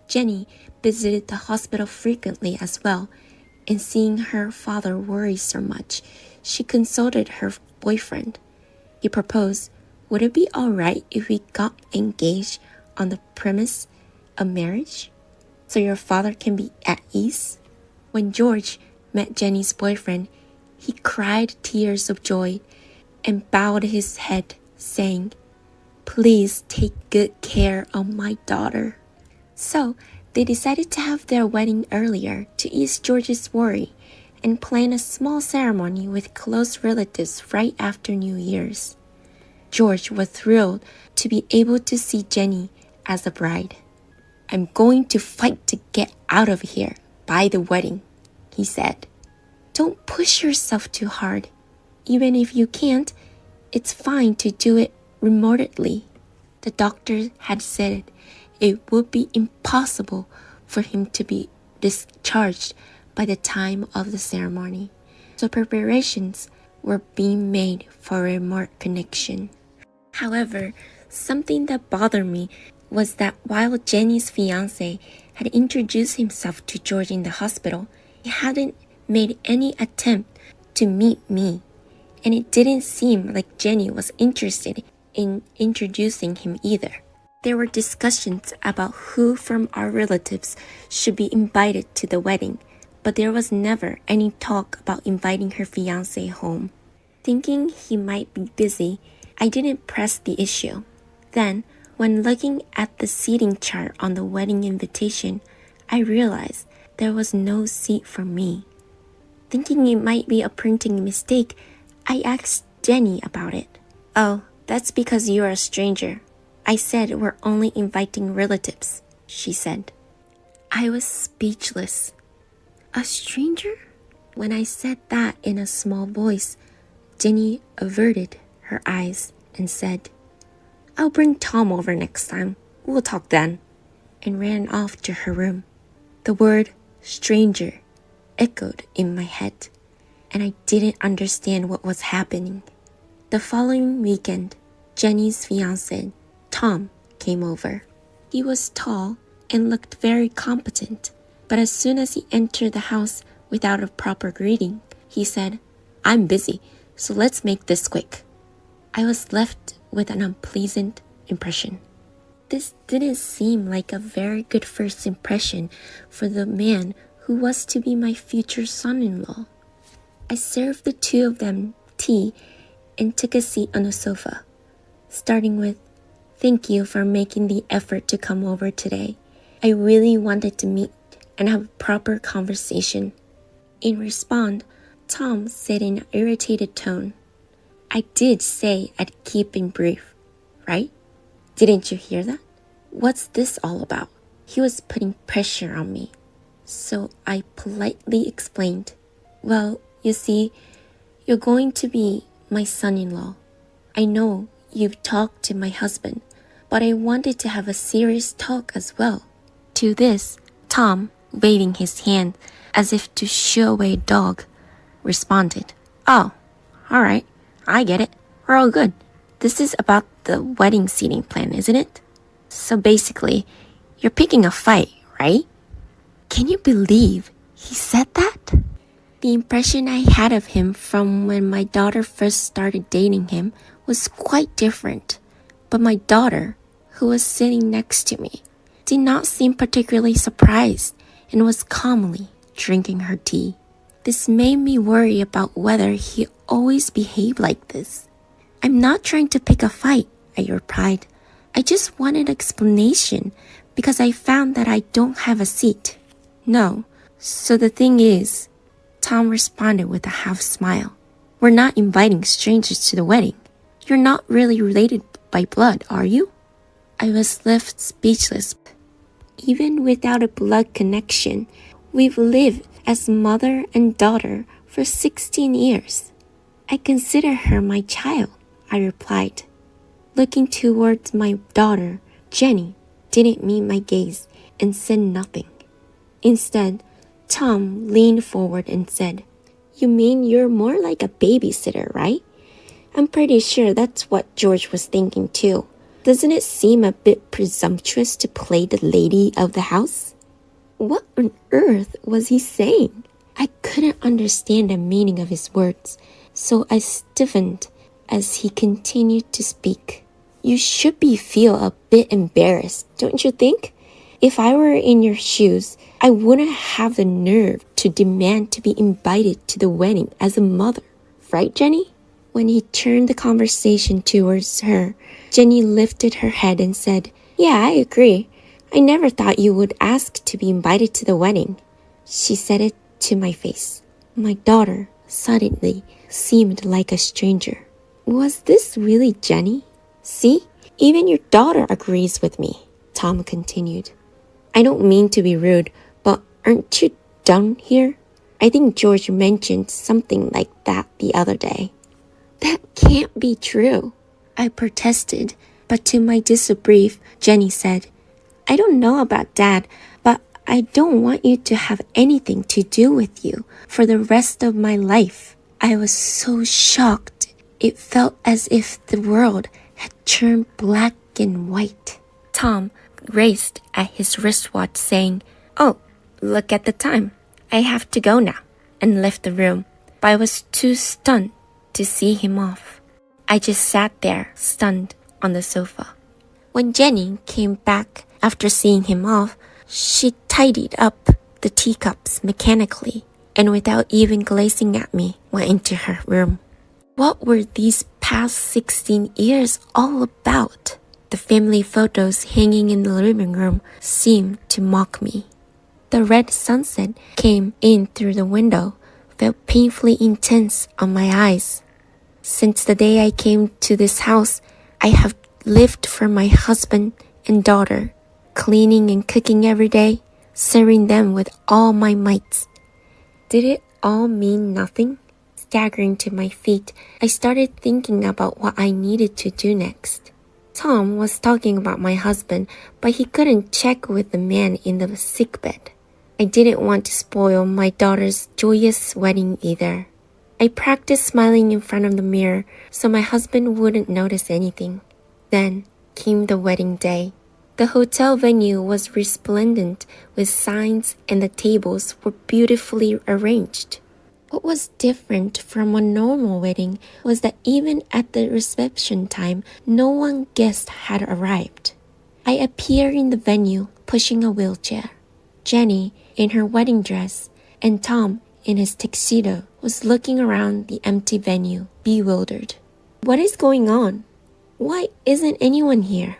Jenny visited the hospital frequently as well, and seeing her father worry so much, she consulted her boyfriend. He proposed, "Would it be alright if we got engaged on the premise of marriage, so your father can be at ease?" When George met Jenny's boyfriend, he cried tears of joy and bowed his head, saying, "Please take good care of my daughter." So they decided to have their wedding earlier to ease George's worry and plan a small ceremony with close relatives right after New Year's. George was thrilled to be able to see Jenny as a bride. "I'm going to fight to get out of here by the wedding," he said. "Don't push yourself too hard. Even if you can't, it's fine to do it remotely." The doctor had said it would be impossible for him to be discharged by the time of the ceremony, so preparations were being made for a remote connection. However, something that bothered me was that while Jenny's fiancé had introduced himself to George in the hospital, he hadn't made any attempt to meet me, and it didn't seem like Jenny was interested in introducing him either. There were discussions about who from our relatives should be invited to the wedding, but there was never any talk about inviting her fiancé home. Thinking he might be busy, I didn't press the issue. Then, when looking at the seating chart on the wedding invitation, I realized there was no seat for me. Thinking it might be a printing mistake, I asked Jenny about it. "Oh, that's because you're a stranger. I said we're only inviting relatives," she said. I was speechless. A stranger? When I said that in a small voice, Jenny averted her eyes and said, "I'll bring Tom over next time. We'll talk then," and ran off to her room. The word stranger echoed in my head, and I didn't understand what was happening. The following weekend, Jenny's fiancé, Tom, came over. He was tall and looked very competent, but as soon as he entered the house without a proper greeting, he said, "I'm busy, so let's make this quick." I was left with an unpleasant impression. This didn't seem like a very good first impression for the man who was to be my future son-in-law. I served the two of them tea and took a seat on the sofa, starting with, "Thank you for making the effort to come over today. I really wanted to meet and have a proper conversation." In response, Tom said in an irritated tone, "I did say I'd keep it brief, right? Didn't you hear that? What's this all about?" He was putting pressure on me, so I politely explained, "Well, you see, you're going to be my son-in-law. I know you've talked to my husband, but I wanted to have a serious talk as well." To this, Tom, waving his hand as if to shoo away a dog, responded, "Oh, all right, I get it. We're all good. This is about the wedding seating plan, isn't it? So basically, you're picking a fight, right?" Can you believe he said that? The impression I had of him from when my daughter first started dating him was quite different. But my daughter, who was sitting next to me, did not seem particularly surprised and was calmly drinking her tea. This made me worry about whether he always behaved like this. "I'm not trying to pick a fight," I replied. "I just want an explanation because I found that I don't have a seat." "No, so the thing is," Tom responded with a half smile, "we're not inviting strangers to the wedding. You're not really related by blood, are you?" I was left speechless. Even without a blood connection, we've lived as mother and daughter for 16 years. "I consider her my child," I replied. Looking towards my daughter, Jenny didn't meet my gaze and said nothing. Instead, Tom leaned forward and said, "You mean you're more like a babysitter, right? I'm pretty sure that's what George was thinking too. Doesn't it seem a bit presumptuous to play the lady of the house?" What on earth was he saying? I couldn't understand the meaning of his words, so I stiffened as he continued to speak. "You should feel a bit embarrassed, don't you think? If I were in your shoes, I wouldn't have the nerve to demand to be invited to the wedding as a mother. Right, Jenny?" When he turned the conversation towards her, Jenny lifted her head and said, "Yeah, I agree. I never thought you would ask to be invited to the wedding." She said it to my face. My daughter suddenly seemed like a stranger. Was this really Jenny? "See, even your daughter agrees with me," Tom continued. "I don't mean to be rude, but aren't you done here? I think George mentioned something like that the other day." "That can't be true," I protested, But to my disbelief, Jenny said, I don't know about Dad, but I don't want you to have anything to do with you for the rest of my life. I was so shocked. It felt as if the world had turned black and white. Tom raced at his wristwatch saying, Oh, look at the time. I have to go now, and left the room. But I was too stunned to see him off. I just sat there, stunned, on the sofa. When Jenny came back after seeing him off, she tidied up the teacups mechanically and without even glancing at me, went into her room. What were these past 16 years all about? The family photos hanging in the living room seemed to mock me. The red sunset came in through the window, felt painfully intense on my eyes. Since the day I came to this house, I have lived for my husband and daughter, cleaning and cooking every day, serving them with all my might. Did it all mean nothing? Staggering to my feet, I started thinking about what I needed to do next. Tom was talking about my husband, but he couldn't check with the man in the sickbed. I didn't want to spoil my daughter's joyous wedding either. I practiced smiling in front of the mirror so my husband wouldn't notice anything. Then came the wedding day. The hotel venue was resplendent with signs and the tables were beautifully arranged. What was different from a normal wedding was that even at the reception time, no one guest had arrived. I appeared in the venue pushing a wheelchair. Jenny, in her wedding dress, and Tom, in his tuxedo, was looking around the empty venue, bewildered. What is going on? Why isn't anyone here?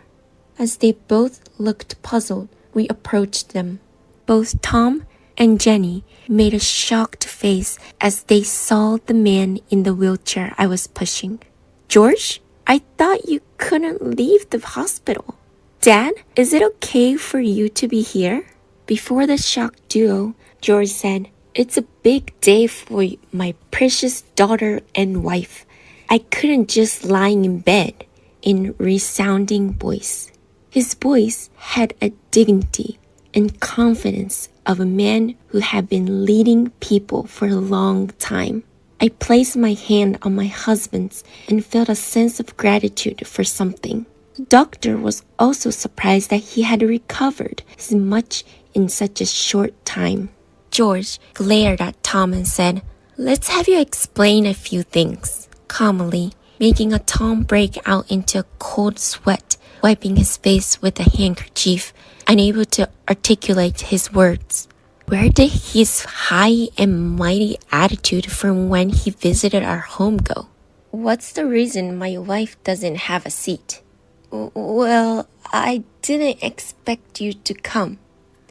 As they both looked puzzled, we approached them. Both Tom and Jenny made a shocked face as they saw the man in the wheelchair I was pushing. George, I thought you couldn't leave the hospital. Dad, is it okay for you to be here? Before the shocked duo, George said, It's a big day for my precious daughter and wife. I couldn't just lie in bed, in resounding voice. His voice had a dignity and confidence of a man who had been leading people for a long time. I placed my hand on my husband's and felt a sense of gratitude for something. The doctor was also surprised that he had recovered as much in such a short time. George glared at Tom and said, Let's have you explain a few things, calmly, making a Tom break out into a cold sweat, wiping his face with a handkerchief, unable to articulate his words. Where did his high and mighty attitude from when he visited our home go? What's the reason my wife doesn't have a seat? Well, I didn't expect you to come.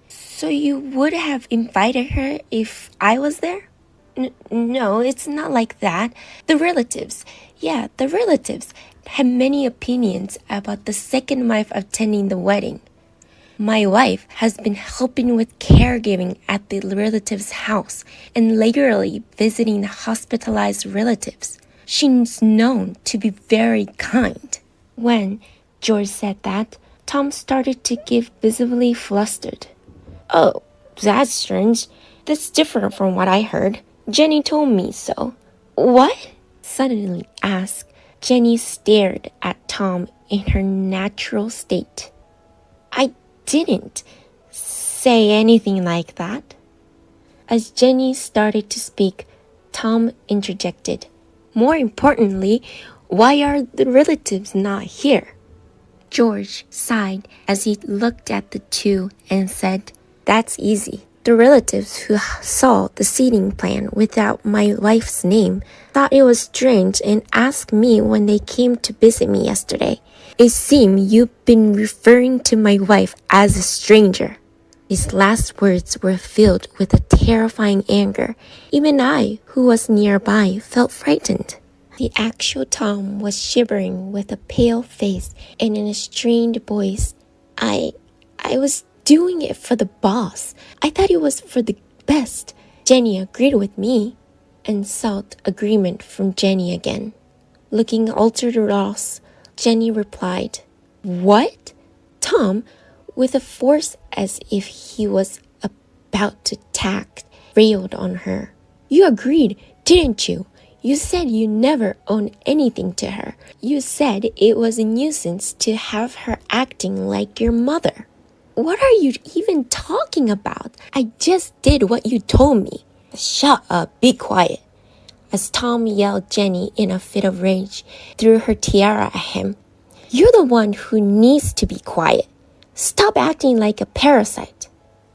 So you would have invited her if I was there? No, it's not like that. The relatives had many opinions about the second wife attending the wedding. My wife has been helping with caregiving at the relative's house and regularly visiting the hospitalized relatives. She's known to be very kind. When George said that, Tom started to get visibly flustered. Oh, that's strange. That's different from what I heard. Jenny told me so. What? Suddenly asked. Jenny stared at Tom in her natural state. I didn't say anything like that. As Jenny started to speak, Tom interjected. More importantly, why are the relatives not here? George sighed as he looked at the two and said, That's easy. The relatives who saw the seating plan without my wife's name thought it was strange and asked me when they came to visit me yesterday. It seems you've been referring to my wife as a stranger. His last words were filled with a terrifying anger. Even I, who was nearby, felt frightened. The actual Tom was shivering with a pale face and in a strained voice. I was doing it for the boss. I thought it was for the best. Jenny agreed with me and sought agreement from Jenny again. Looking altered lost, Jenny replied, What? Tom, with a force as if he was about to attack, railed on her. You agreed, didn't you? You said you never owned anything to her. You said it was a nuisance to have her acting like your mother. What are you even talking about? I just did what you told me. Shut up, be quiet. As Tom yelled Jenny in a fit of rage, threw her tiara at him. You're the one who needs to be quiet. Stop acting like a parasite.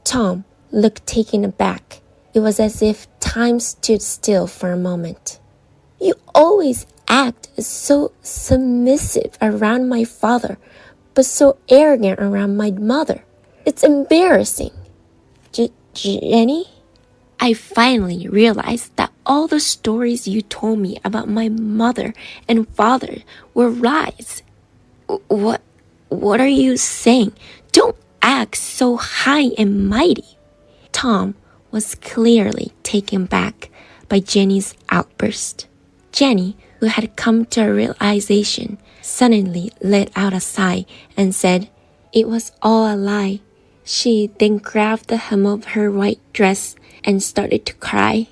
Tom looked taken aback. It was as if time stood still for a moment. You always act so submissive around my father, but so arrogant around my mother. It's embarrassing. Jenny? I finally realized that all the stories you told me about my mother and father were lies. What are you saying? Don't act so high and mighty. Tom was clearly taken back by Jenny's outburst. Jenny, who had come to a realization, suddenly let out a sigh and said, It was all a lie. She then grabbed the hem of her white dress and started to cry.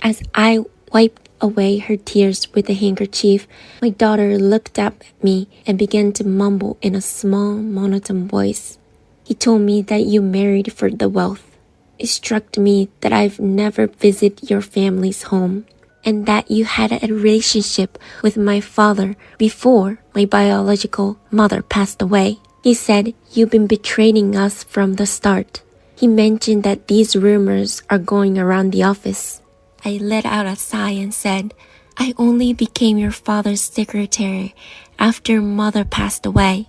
As I wiped away her tears with a handkerchief, my daughter looked up at me and began to mumble in a small, monotone voice. He told me that you married for the wealth. It struck me that I've never visited your family's home, and that you had a relationship with my father before my biological mother passed away. He said you've been betraying us from the start. He mentioned that these rumors are going around the office. I let out a sigh and said, I only became your father's secretary after mother passed away.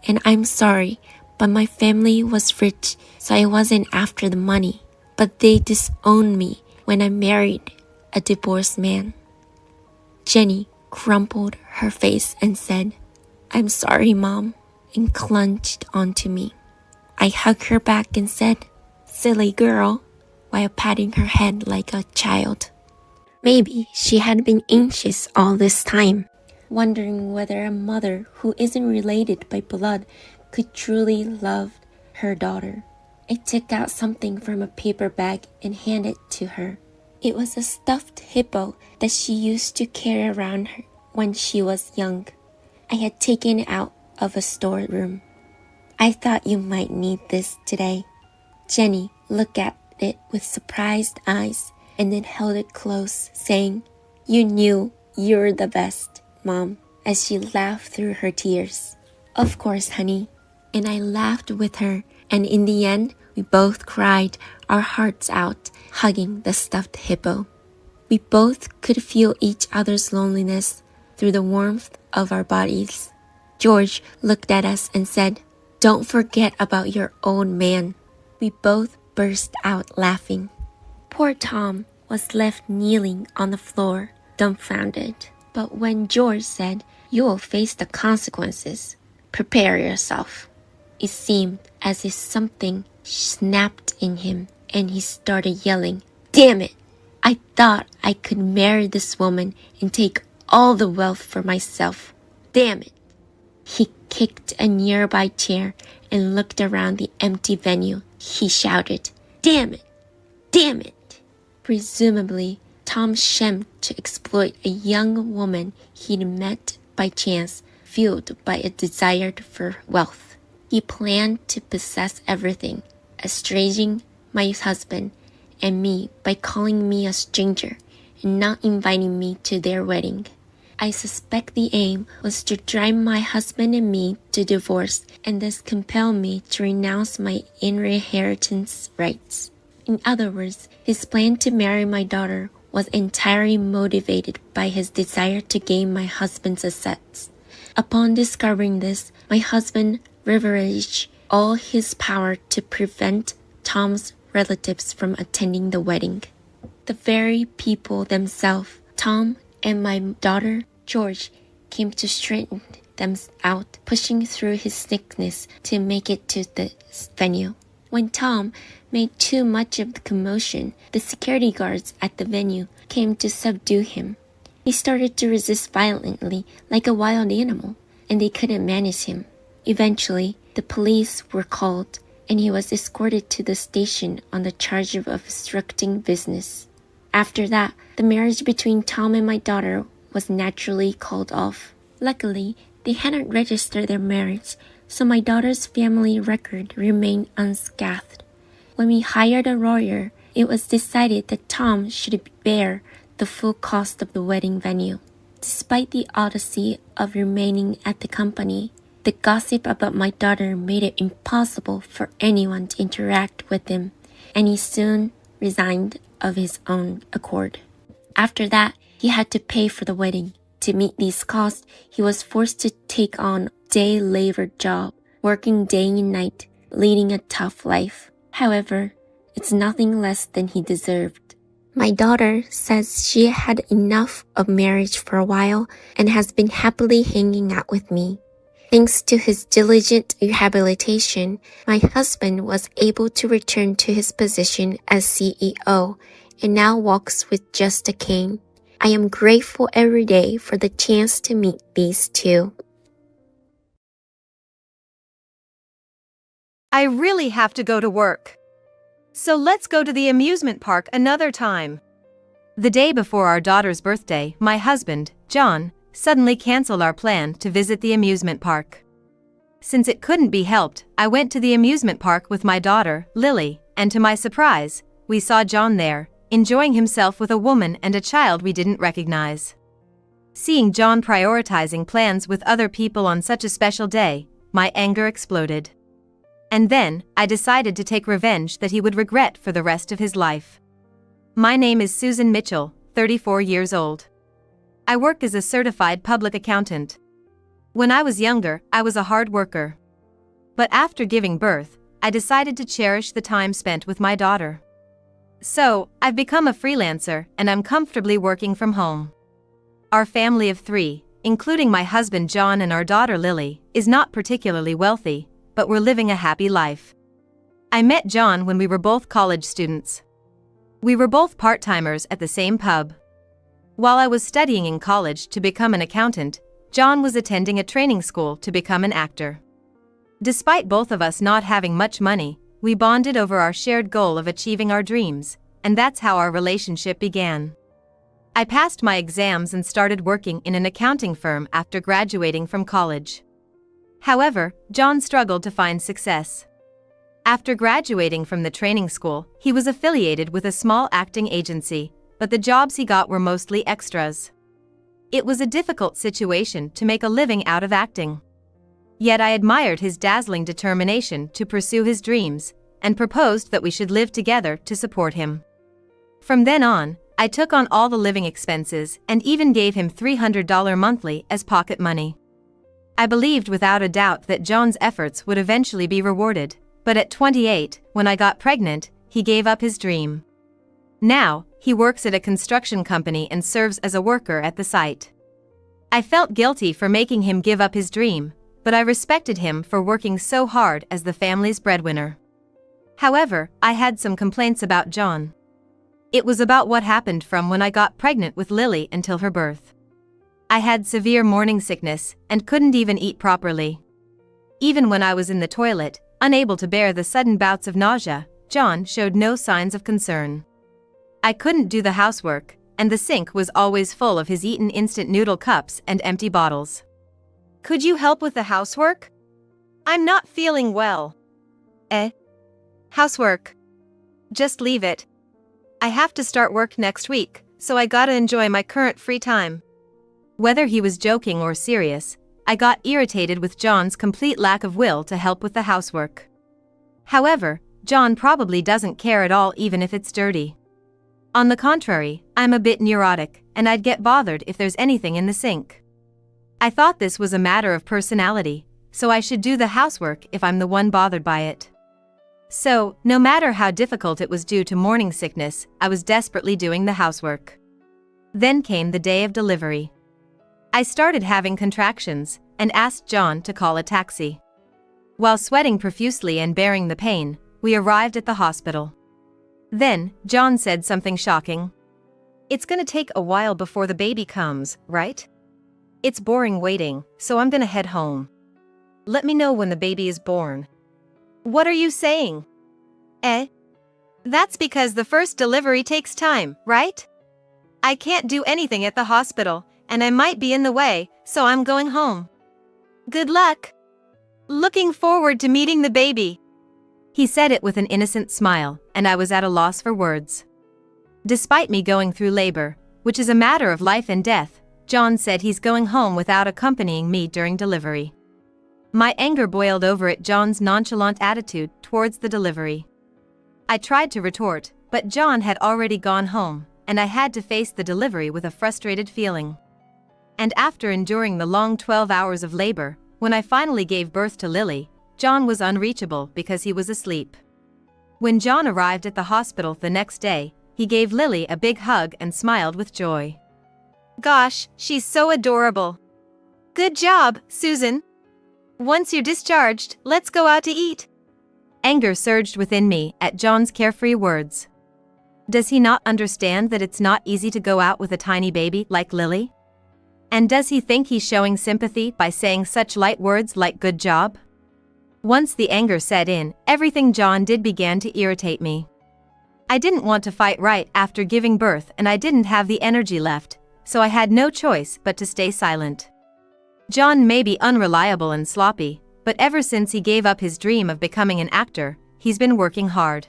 And I'm sorry, but my family was rich, so I wasn't after the money. But they disowned me when I married a divorced man. Jenny crumpled her face and said, I'm sorry, Mom, and clung onto me. I hugged her back and said, Silly girl, while patting her head like a child. Maybe she had been anxious all this time, wondering whether a mother who isn't related by blood could truly love her daughter. I took out something from a paper bag and handed it to her. It was a stuffed hippo that she used to carry around her when she was young. I had taken it out of a storeroom. I thought you might need this today. Jenny looked at it with surprised eyes and then held it close, saying, You knew you were the best, Mom, as she laughed through her tears. Of course, honey. And I laughed with her, and in the end, we both cried our hearts out, hugging the stuffed hippo. We both could feel each other's loneliness through the warmth of our bodies. George looked at us and said, Don't forget about your old man. We both burst out laughing. Poor Tom was left kneeling on the floor, dumbfounded. But when George said, You will face the consequences, prepare yourself, it seemed as if something snapped in him and he started yelling, Damn it! I thought I could marry this woman and take all the wealth for myself. Damn it! He kicked a nearby chair and looked around the empty venue. He shouted, Damn it! Damn it! Presumably, Tom schemed to exploit a young woman he'd met by chance, fueled by a desire for wealth. He planned to possess everything, estranging my husband and me by calling me a stranger and not inviting me to their wedding. I suspect the aim was to drive my husband and me to divorce and thus compel me to renounce my inheritance rights. In other words, his plan to marry my daughter was entirely motivated by his desire to gain my husband's assets. Upon discovering this, my husband leveraged all his power to prevent Tom's relatives from attending the wedding. The very people themselves, Tom and my daughter, George, came to straighten them out, pushing through his sickness to make it to the venue. When Tom made too much of the commotion, the security guards at the venue came to subdue him. He started to resist violently like a wild animal, and they couldn't manage him. Eventually, the police were called and he was escorted to the station on the charge of obstructing business. After that, the marriage between Tom and my daughter was naturally called off. Luckily, they hadn't registered their marriage, so my daughter's family record remained unscathed. When we hired a lawyer, it was decided that Tom should bear the full cost of the wedding venue. Despite the odyssey of remaining at the company, the gossip about my daughter made it impossible for anyone to interact with him, and he soon resigned of his own accord. After that, he had to pay for the wedding. To meet these costs, he was forced to take on a day labor job, working day and night, leading a tough life. However, it's nothing less than he deserved. My daughter says she had enough of marriage for a while and has been happily hanging out with me. Thanks to his diligent rehabilitation, my husband was able to return to his position as CEO and now walks with just a cane. I am grateful every day for the chance to meet these two. I really have to go to work. So let's go to the amusement park another time. The day before our daughter's birthday, my husband, John, suddenly canceled our plan to visit the amusement park. Since it couldn't be helped, I went to the amusement park with my daughter, Lily, and to my surprise, we saw John there, enjoying himself with a woman and a child we didn't recognize. Seeing John prioritizing plans with other people on such a special day, my anger exploded. And then, I decided to take revenge that he would regret for the rest of his life. My name is Susan Mitchell, 34 years old. I work as a certified public accountant. When I was younger, I was a hard worker. But after giving birth, I decided to cherish the time spent with my daughter. So, I've become a freelancer and I'm comfortably working from home. Our family of 3, including my husband John and our daughter Lily, is not particularly wealthy, but we're living a happy life. I met John when we were both college students. We were both part-timers at the same pub. While I was studying in college to become an accountant, John was attending a training school to become an actor. Despite both of us not having much money, we bonded over our shared goal of achieving our dreams, and that's how our relationship began. I passed my exams and started working in an accounting firm after graduating from college. However, John struggled to find success. After graduating from the training school, he was affiliated with a small acting agency, but the jobs he got were mostly extras. It was a difficult situation to make a living out of acting. Yet I admired his dazzling determination to pursue his dreams, and proposed that we should live together to support him. From then on, I took on all the living expenses and even gave him $300 monthly as pocket money. I believed without a doubt that John's efforts would eventually be rewarded, but at 28, when I got pregnant, he gave up his dream. Now, he works at a construction company and serves as a worker at the site. I felt guilty for making him give up his dream, but I respected him for working so hard as the family's breadwinner. However, I had some complaints about John. It was about what happened from when I got pregnant with Lily until her birth. I had severe morning sickness and couldn't even eat properly. Even when I was in the toilet, unable to bear the sudden bouts of nausea, John showed no signs of concern. I couldn't do the housework, and the sink was always full of his eaten instant noodle cups and empty bottles. Could you help with the housework? I'm not feeling well. Housework. Just leave it. I have to start work next week, so I gotta enjoy my current free time. Whether he was joking or serious, I got irritated with John's complete lack of will to help with the housework. However, John probably doesn't care at all even if it's dirty. On the contrary, I'm a bit neurotic, and I'd get bothered if there's anything in the sink. I thought this was a matter of personality, so I should do the housework if I'm the one bothered by it. So, no matter how difficult it was due to morning sickness, I was desperately doing the housework. Then came the day of delivery. I started having contractions, and asked John to call a taxi. While sweating profusely and bearing the pain, we arrived at the hospital. Then, John said something shocking. It's gonna take a while before the baby comes, right? It's boring waiting, so I'm gonna head home. let me know when the baby is born. What are you saying? That's because the first delivery takes time, right? I can't do anything at the hospital, and I might be in the way, so I'm going home. Good luck. Looking forward to meeting the baby. He said it with an innocent smile, and I was at a loss for words. Despite me going through labor, which is a matter of life and death, John said he's going home without accompanying me during delivery. My anger boiled over at John's nonchalant attitude towards the delivery. I tried to retort, but John had already gone home, and I had to face the delivery with a frustrated feeling. And after enduring the long 12 hours of labor, when I finally gave birth to Lily, John was unreachable because he was asleep. When John arrived at the hospital the next day, he gave Lily a big hug and smiled with joy. Gosh, she's so adorable. Good job, Susan. Once you're discharged, let's go out to eat. Anger surged within me at John's carefree words. Does he not understand that it's not easy to go out with a tiny baby like Lily? And does he think he's showing sympathy by saying such light words like good job? Once the anger set in, everything John did began to irritate me. I didn't want to fight right after giving birth, and I didn't have the energy left, so I had no choice but to stay silent. John may be unreliable and sloppy, but ever since he gave up his dream of becoming an actor, he's been working hard.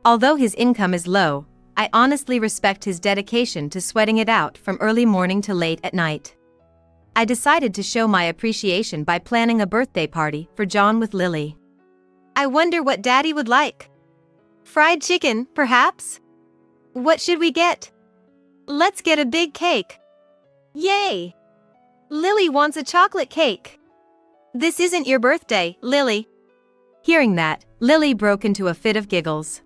Although his income is low, I honestly respect his dedication to sweating it out from early morning to late at night. I decided to show my appreciation by planning a birthday party for John with Lily. I wonder what Daddy would like. Fried chicken, perhaps? What should we get? Let's get a big cake. Yay! Lily wants a chocolate cake. This isn't your birthday, Lily. Hearing that, Lily broke into a fit of giggles.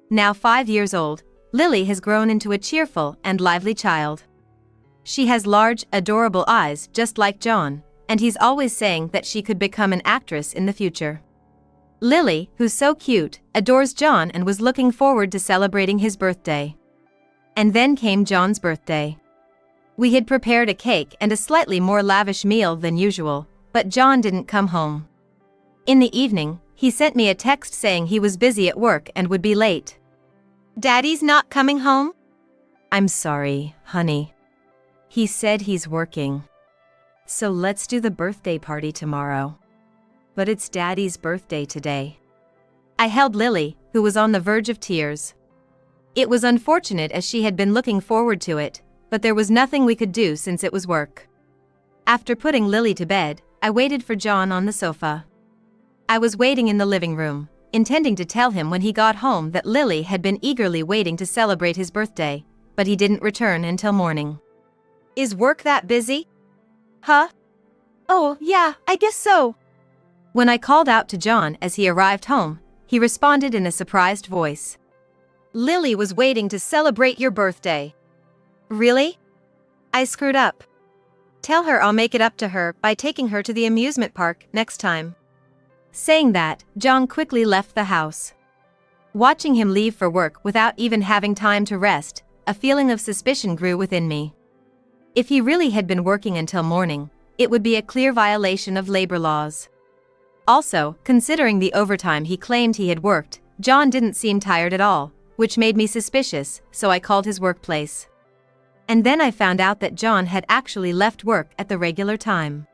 Now 5 years old, Lily has grown into a cheerful and lively child. She has large, adorable eyes just like John, and he's always saying that she could become an actress in the future. Lily, who's so cute, adores John and was looking forward to celebrating his birthday. And then came John's birthday. We had prepared a cake and a slightly more lavish meal than usual, but John didn't come home. In the evening, he sent me a text saying he was busy at work and would be late. Daddy's not coming home? I'm sorry, honey. He said he's working. So let's do the birthday party tomorrow. But it's Daddy's birthday today. I held Lily, who was on the verge of tears. It was unfortunate as she had been looking forward to it, but there was nothing we could do since it was work. After putting Lily to bed, I waited for John on the sofa. I was waiting in the living room, intending to tell him when he got home that Lily had been eagerly waiting to celebrate his birthday, but he didn't return until morning. Is work that busy? Huh? Oh, yeah, I guess so. When I called out to John as he arrived home, he responded in a surprised voice. Lily was waiting to celebrate your birthday. Really? I screwed up. Tell her I'll make it up to her by taking her to the amusement park next time. Saying that, John quickly left the house. Watching him leave for work without even having time to rest, a feeling of suspicion grew within me. If he really had been working until morning, it would be a clear violation of labor laws. Also, considering the overtime he claimed he had worked, John didn't seem tired at all, which made me suspicious, so I called his workplace. And then I found out that John had actually left work at the regular time.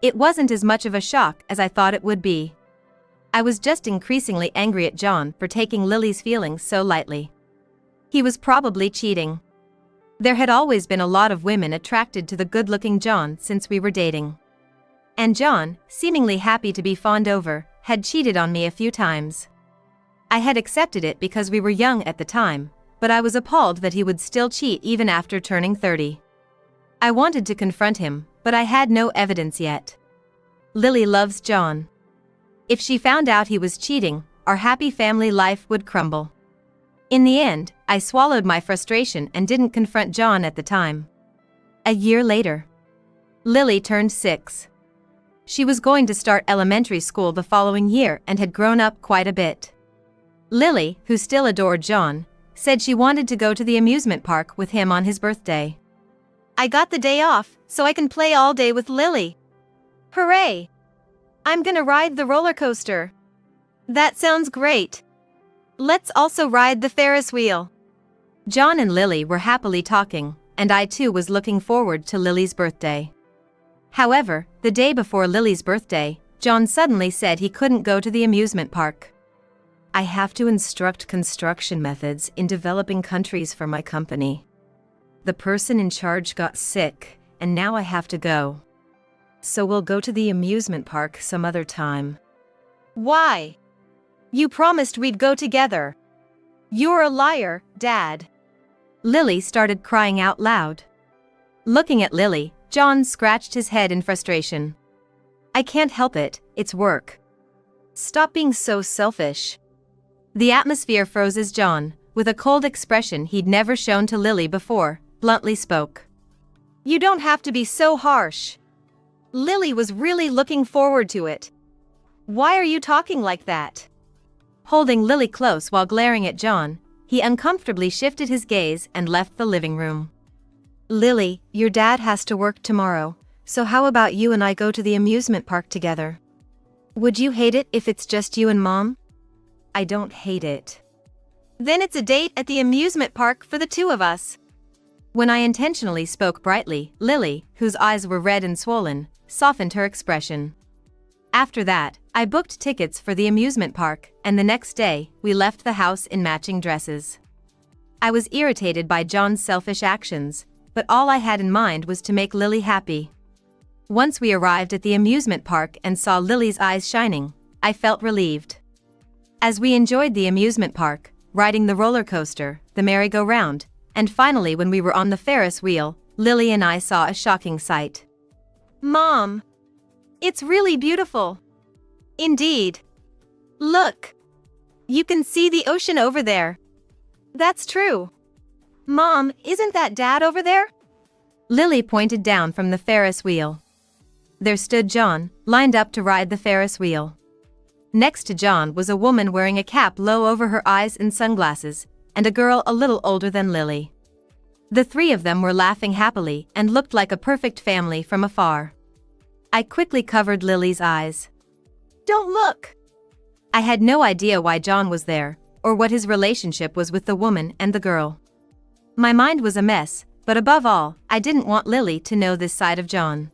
It wasn't as much of a shock as I thought it would be. I was just increasingly angry at John for taking Lily's feelings so lightly. He was probably cheating. There had always been a lot of women attracted to the good-looking John since we were dating. And John, seemingly happy to be fawned over, had cheated on me a few times. I had accepted it because we were young at the time, but I was appalled that he would still cheat even after turning 30. I wanted to confront him, but I had no evidence yet. Lily loves John. If she found out he was cheating, our happy family life would crumble. In the end, I swallowed my frustration and didn't confront John at the time. A year later, Lily turned 6. She was going to start elementary school the following year and had grown up quite a bit. Lily, who still adored John, said she wanted to go to the amusement park with him on his birthday. I got the day off, so I can play all day with Lily. Hooray! I'm gonna ride the roller coaster. That sounds great. Let's also ride the Ferris wheel. John and Lily were happily talking, and I too was looking forward to Lily's birthday. However, the day before Lily's birthday, John suddenly said he couldn't go to the amusement park. I have to instruct construction methods in developing countries for my company. The person in charge got sick, and now I have to go. So we'll go to the amusement park some other time. Why? You promised we'd go together. You're a liar, Dad. Lily started crying out loud. Looking at Lily, John scratched his head in frustration. I can't help it, it's work. Stop being so selfish. The atmosphere froze as John, with a cold expression he'd never shown to Lily before, bluntly spoke. You don't have to be so harsh. Lily was really looking forward to it. Why are you talking like that? Holding Lily close while glaring at John, he uncomfortably shifted his gaze and left the living room. Lily, your dad has to work tomorrow, so how about you and I go to the amusement park together? Would you hate it if it's just you and Mom? I don't hate it. Then it's a date at the amusement park for the two of us. When I intentionally spoke brightly, Lily, whose eyes were red and swollen, softened her expression. After that, I booked tickets for the amusement park, and the next day, we left the house in matching dresses. I was irritated by John's selfish actions, but all I had in mind was to make Lily happy. Once we arrived at the amusement park and saw Lily's eyes shining, I felt relieved. As we enjoyed the amusement park, riding the roller coaster, the merry-go-round, and finally when we were on the Ferris wheel, Lily and I saw a shocking sight. Mom! It's really beautiful. Indeed. Look! You can see the ocean over there. That's true. Mom, isn't that Dad over there? Lily pointed down from the Ferris wheel. There stood John, lined up to ride the Ferris wheel. Next to John was a woman wearing a cap low over her eyes and sunglasses, and a girl a little older than Lily. The three of them were laughing happily and looked like a perfect family from afar. I quickly covered Lily's eyes. Don't look! I had no idea why John was there, or what his relationship was with the woman and the girl. My mind was a mess, but above all, I didn't want Lily to know this side of John.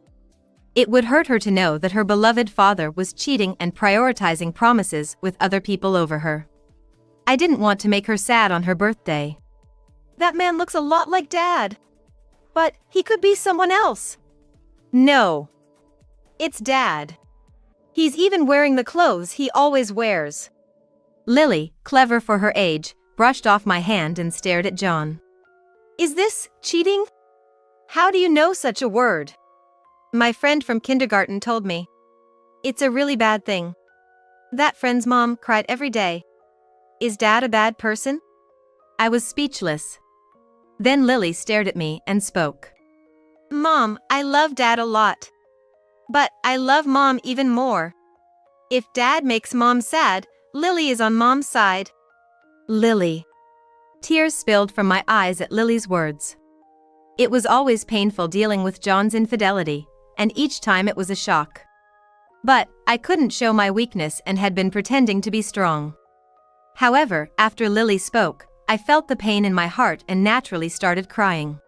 It would hurt her to know that her beloved father was cheating and prioritizing promises with other people over her. I didn't want to make her sad on her birthday. That man looks a lot like Dad. But he could be someone else. No. It's Dad. He's even wearing the clothes he always wears. Lily, clever for her age, brushed off my hand and stared at John. Is this cheating? How do you know such a word? My friend from kindergarten told me. It's a really bad thing. That friend's mom cried every day. Is Dad a bad person? I was speechless. Then Lily stared at me and spoke. Mom, I love Dad a lot. But I love Mom even more. If Dad makes Mom sad, Lily is on Mom's side. Lily. Tears spilled from my eyes at Lily's words. It was always painful dealing with John's infidelity, and each time it was a shock. But I couldn't show my weakness and had been pretending to be strong. However, after Lily spoke, I felt the pain in my heart and naturally started crying.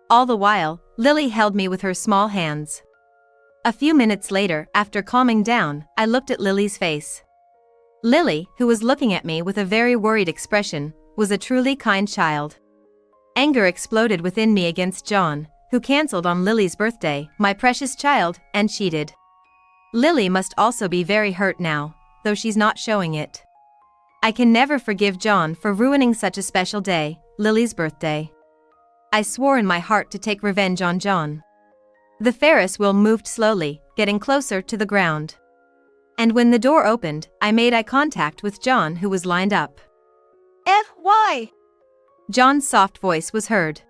All the while, Lily held me with her small hands. A few minutes later, after calming down, I looked at Lily's face. Lily, who was looking at me with a very worried expression, was a truly kind child. Anger exploded within me against John, who cancelled on Lily's birthday, my precious child, and cheated. Lily must also be very hurt now, though she's not showing it. I can never forgive John for ruining such a special day, Lily's birthday. I swore in my heart to take revenge on John. The Ferris wheel moved slowly, getting closer to the ground. And when the door opened, I made eye contact with John, who was lined up. Why? John's soft voice was heard.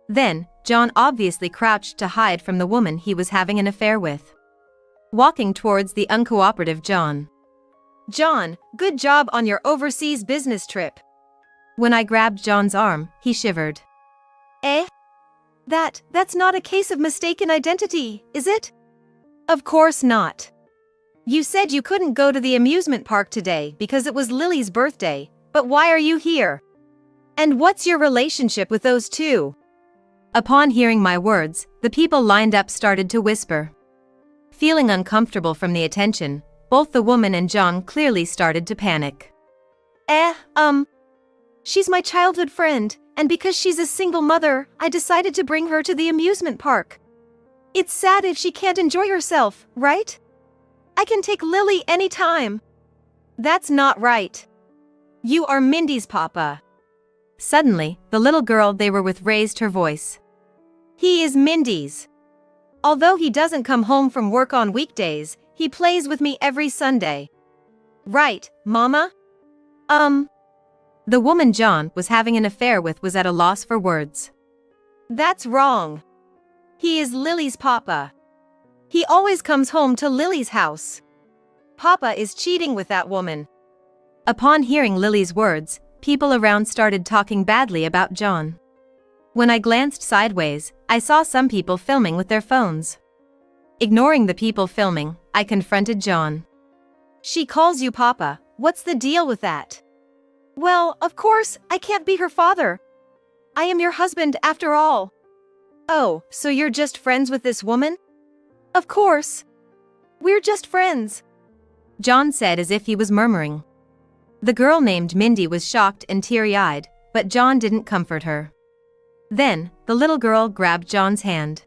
Then, John obviously crouched to hide from the woman he was having an affair with. Walking towards the uncooperative John. John, good job on your overseas business trip. When I grabbed John's arm, he shivered. That's not a case of mistaken identity, is it? Of course not. You said you couldn't go to the amusement park today because it was Lily's birthday, but why are you here? And what's your relationship with those two? Upon hearing my words, the people lined up started to whisper. Feeling uncomfortable from the attention, both the woman and John clearly started to panic. She's my childhood friend, and because she's a single mother, I decided to bring her to the amusement park. It's sad if she can't enjoy herself, right? I can take Lily anytime. That's not right. You are Mindy's papa. Suddenly, the little girl they were with raised her voice. He is Mindy's. Although he doesn't come home from work on weekdays, he plays with me every Sunday. Right, Mama? The woman John was having an affair with was at a loss for words. That's wrong. He is Lily's papa. He always comes home to Lily's house. Papa is cheating with that woman. Upon hearing Lily's words, people around started talking badly about John. When I glanced sideways, I saw some people filming with their phones. Ignoring the people filming, I confronted John. She calls you Papa, what's the deal with that? Well, of course, I can't be her father. I am your husband after all. Oh, so you're just friends with this woman? Of course. We're just friends, John said as if he was murmuring. The girl named Mindy was shocked and teary-eyed, but John didn't comfort her. Then, the little girl grabbed John's hand.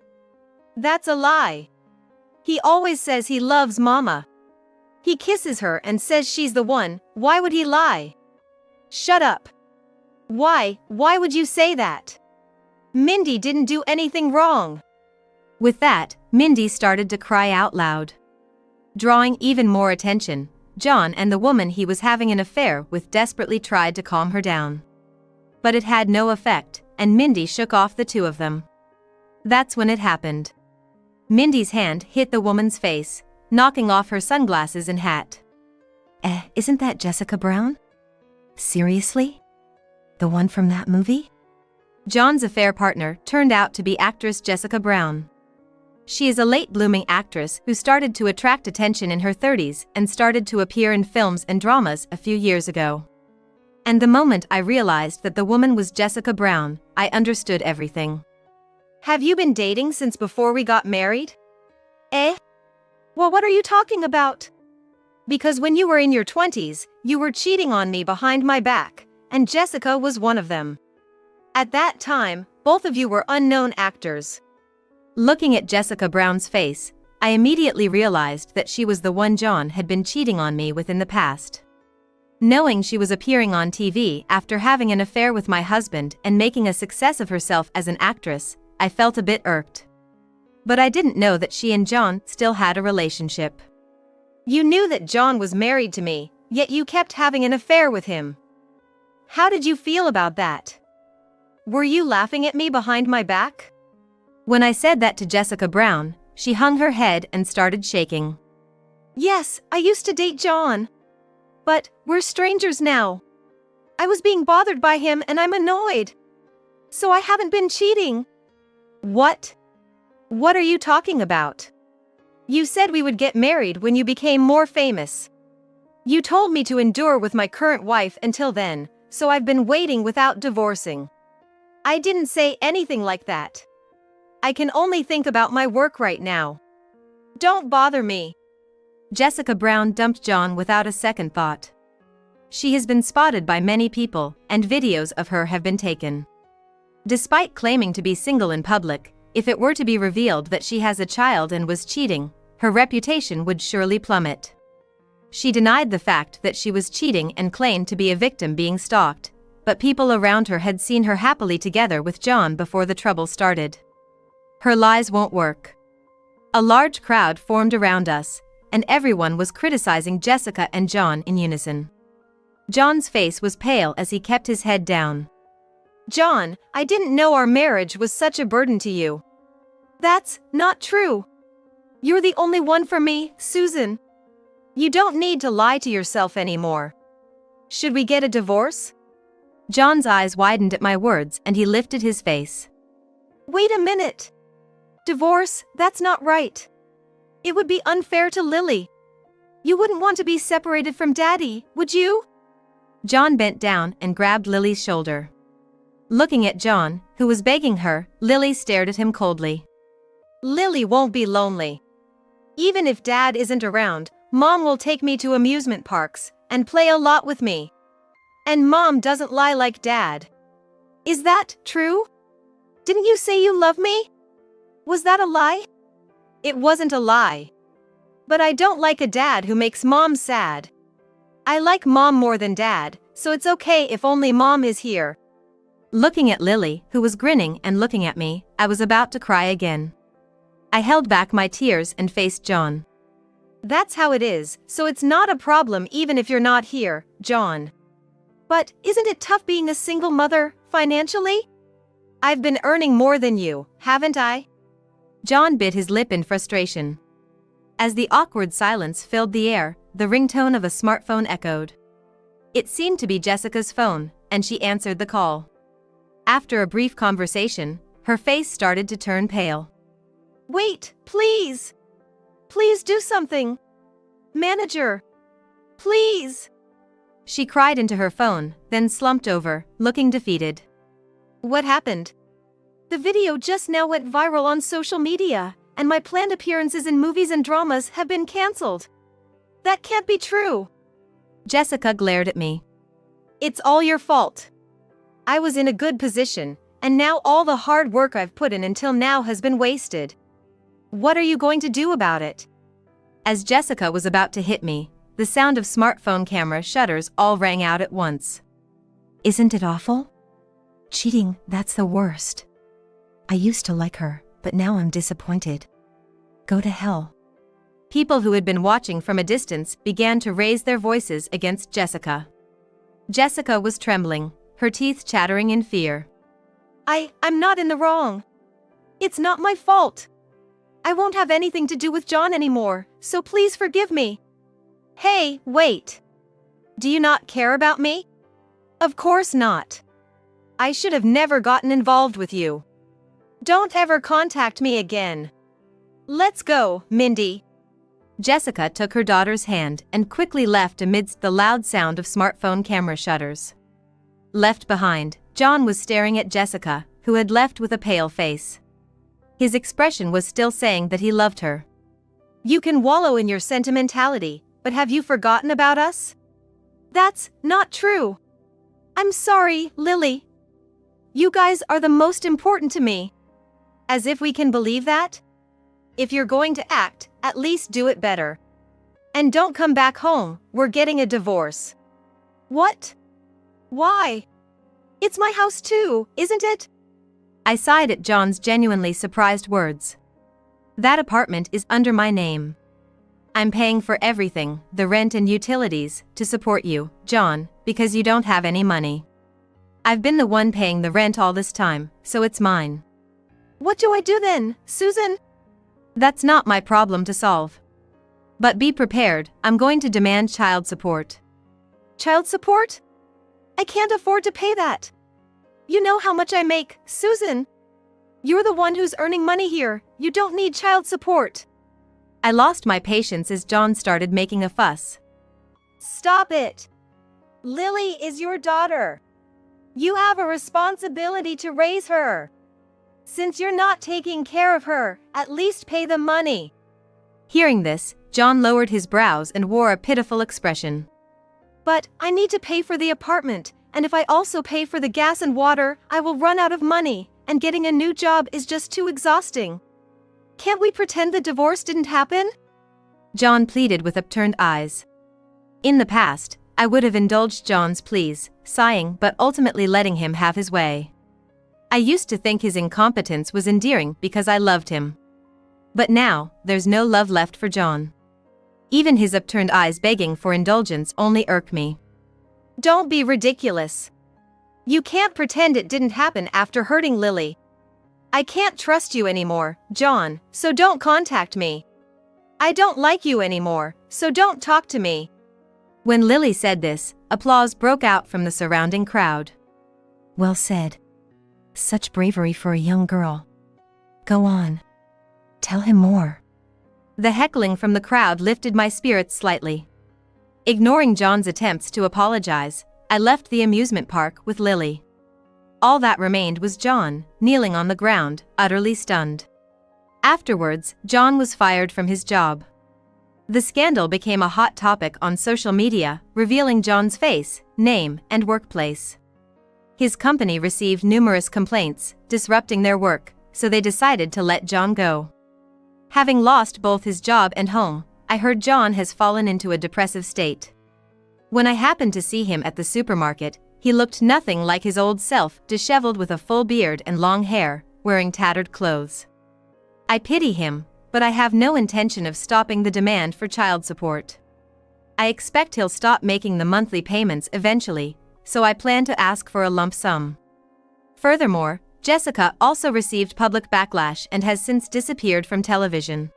That's a lie. He always says he loves Mama. He kisses her and says she's the one, why would he lie? Shut up. Why would you say that? Mindy didn't do anything wrong. With that, Mindy started to cry out loud. Drawing even more attention, John and the woman he was having an affair with desperately tried to calm her down. But it had no effect, and Mindy shook off the two of them. That's when it happened. Mindy's hand hit the woman's face, knocking off her sunglasses and hat. Isn't that Jessica Brown? Seriously? The one from that movie? John's affair partner turned out to be actress Jessica Brown. She is a late-blooming actress who started to attract attention in her 30s and started to appear in films and dramas a few years ago. And the moment I realized that the woman was Jessica Brown, I understood everything. Have you been dating since before we got married? Well, what are you talking about? Because when you were in your 20s, you were cheating on me behind my back, and Jessica was one of them. At that time, both of you were unknown actors. Looking at Jessica Brown's face, I immediately realized that she was the one John had been cheating on me with in the past. Knowing she was appearing on TV after having an affair with my husband and making a success of herself as an actress, I felt a bit irked. But I didn't know that she and John still had a relationship. You knew that John was married to me, yet you kept having an affair with him. How did you feel about that? Were you laughing at me behind my back? When I said that to Jessica Brown, she hung her head and started shaking. Yes, I used to date John. But we're strangers now. I was being bothered by him and I'm annoyed. So I haven't been cheating. What? What are you talking about? You said we would get married when you became more famous. You told me to endure with my current wife until then, so I've been waiting without divorcing. I didn't say anything like that. I can only think about my work right now. Don't bother me. Jessica Brown dumped John without a second thought. She has been spotted by many people, and videos of her have been taken. Despite claiming to be single in public, if it were to be revealed that she has a child and was cheating, her reputation would surely plummet. She denied the fact that she was cheating and claimed to be a victim being stalked, but people around her had seen her happily together with John before the trouble started. Her lies won't work. A large crowd formed around us, and everyone was criticizing Jessica and John in unison. John's face was pale as he kept his head down. John, I didn't know our marriage was such a burden to you. That's not true. You're the only one for me, Susan. You don't need to lie to yourself anymore. Should we get a divorce? John's eyes widened at my words and he lifted his face. Wait a minute. Divorce, that's not right. It would be unfair to Lily. You wouldn't want to be separated from Daddy, would you? John bent down and grabbed Lily's shoulder. Looking at John, who was begging her, Lily stared at him coldly. Lily won't be lonely. Even if Dad isn't around, Mom will take me to amusement parks and play a lot with me. And Mom doesn't lie like Dad. Is that true? Didn't you say you love me? Was that a lie? It wasn't a lie. But I don't like a dad who makes Mom sad. I like Mom more than Dad, so it's okay if only Mom is here. Looking at Lily, who was grinning and looking at me, I was about to cry again. I held back my tears and faced John. That's how it is, so it's not a problem even if you're not here, John. But isn't it tough being a single mother, financially? I've been earning more than you, haven't I? John bit his lip in frustration. As the awkward silence filled the air, the ringtone of a smartphone echoed. It seemed to be Jessica's phone, and she answered the call. After a brief conversation, her face started to turn pale. Wait, please! Please do something! Manager! Please! She cried into her phone, then slumped over, looking defeated. What happened? The video just now went viral on social media, and my planned appearances in movies and dramas have been cancelled. That can't be true. Jessica glared at me. It's all your fault. I was in a good position, and now all the hard work I've put in until now has been wasted. What are you going to do about it? As Jessica was about to hit me, the sound of smartphone camera shutters all rang out at once. Isn't it awful? Cheating, that's the worst. I used to like her, but now I'm disappointed. Go to hell. People who had been watching from a distance began to raise their voices against Jessica. Jessica was trembling, her teeth chattering in fear. I'm not in the wrong. It's not my fault. I won't have anything to do with John anymore, so please forgive me. Hey, wait. Do you not care about me? Of course not. I should have never gotten involved with you. Don't ever contact me again. Let's go, Mindy. Jessica took her daughter's hand and quickly left amidst the loud sound of smartphone camera shutters. Left behind, John was staring at Jessica, who had left with a pale face. His expression was still saying that he loved her. You can wallow in your sentimentality, but have you forgotten about us? That's not true. I'm sorry, Lily. You guys are the most important to me. As if we can believe that? If you're going to act, at least do it better. And don't come back home, we're getting a divorce. What? Why? It's my house too, isn't it? I sighed at John's genuinely surprised words. That apartment is under my name. I'm paying for everything, the rent and utilities, to support you, John, because you don't have any money. I've been the one paying the rent all this time, so it's mine. What do I do then, Susan? That's not my problem to solve. But be prepared, I'm going to demand child support. Child support? I can't afford to pay that. You know how much I make, Susan. You're the one who's earning money here, you don't need child support. I lost my patience as John started making a fuss. Stop it. Lily is your daughter. You have a responsibility to raise her. Since you're not taking care of her, at least pay the money. Hearing this, John lowered his brows and wore a pitiful expression. But I need to pay for the apartment, and if I also pay for the gas and water, I will run out of money, and getting a new job is just too exhausting. Can't we pretend the divorce didn't happen? John pleaded with upturned eyes. In the past, I would have indulged John's pleas, sighing but ultimately letting him have his way. I used to think his incompetence was endearing because I loved him. But now, there's no love left for John. Even his upturned eyes begging for indulgence only irk me. Don't be ridiculous. You can't pretend it didn't happen after hurting Lily. I can't trust you anymore, John, so don't contact me. I don't like you anymore, so don't talk to me. When Lily said this, applause broke out from the surrounding crowd. Well said. Such bravery for a young girl. Go on. Tell him more. The heckling from the crowd lifted my spirits slightly. Ignoring John's attempts to apologize, I left the amusement park with Lily. All that remained was John, kneeling on the ground, utterly stunned. Afterwards, John was fired from his job. The scandal became a hot topic on social media, revealing John's face, name, and workplace. His company received numerous complaints, disrupting their work, so they decided to let John go. Having lost both his job and home, I heard John has fallen into a depressive state. When I happened to see him at the supermarket, he looked nothing like his old self, disheveled with a full beard and long hair, wearing tattered clothes. I pity him, but I have no intention of stopping the demand for child support. I expect he'll stop making the monthly payments eventually, so I plan to ask for a lump sum. Furthermore, Jessica also received public backlash and has since disappeared from television.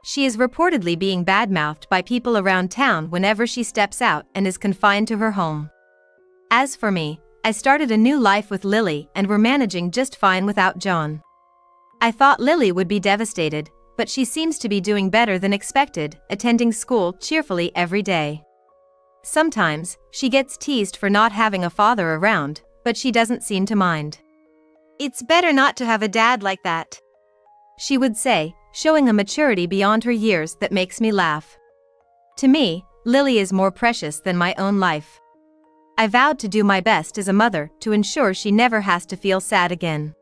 She is reportedly being badmouthed by people around town whenever she steps out and is confined to her home. As for me, I started a new life with Lily and we're managing just fine without John. I thought Lily would be devastated, but she seems to be doing better than expected, attending school cheerfully every day. Sometimes, she gets teased for not having a father around, but she doesn't seem to mind. "It's better not to have a dad like that," she would say, showing a maturity beyond her years that makes me laugh. To me, Lily is more precious than my own life. I vowed to do my best as a mother to ensure she never has to feel sad again.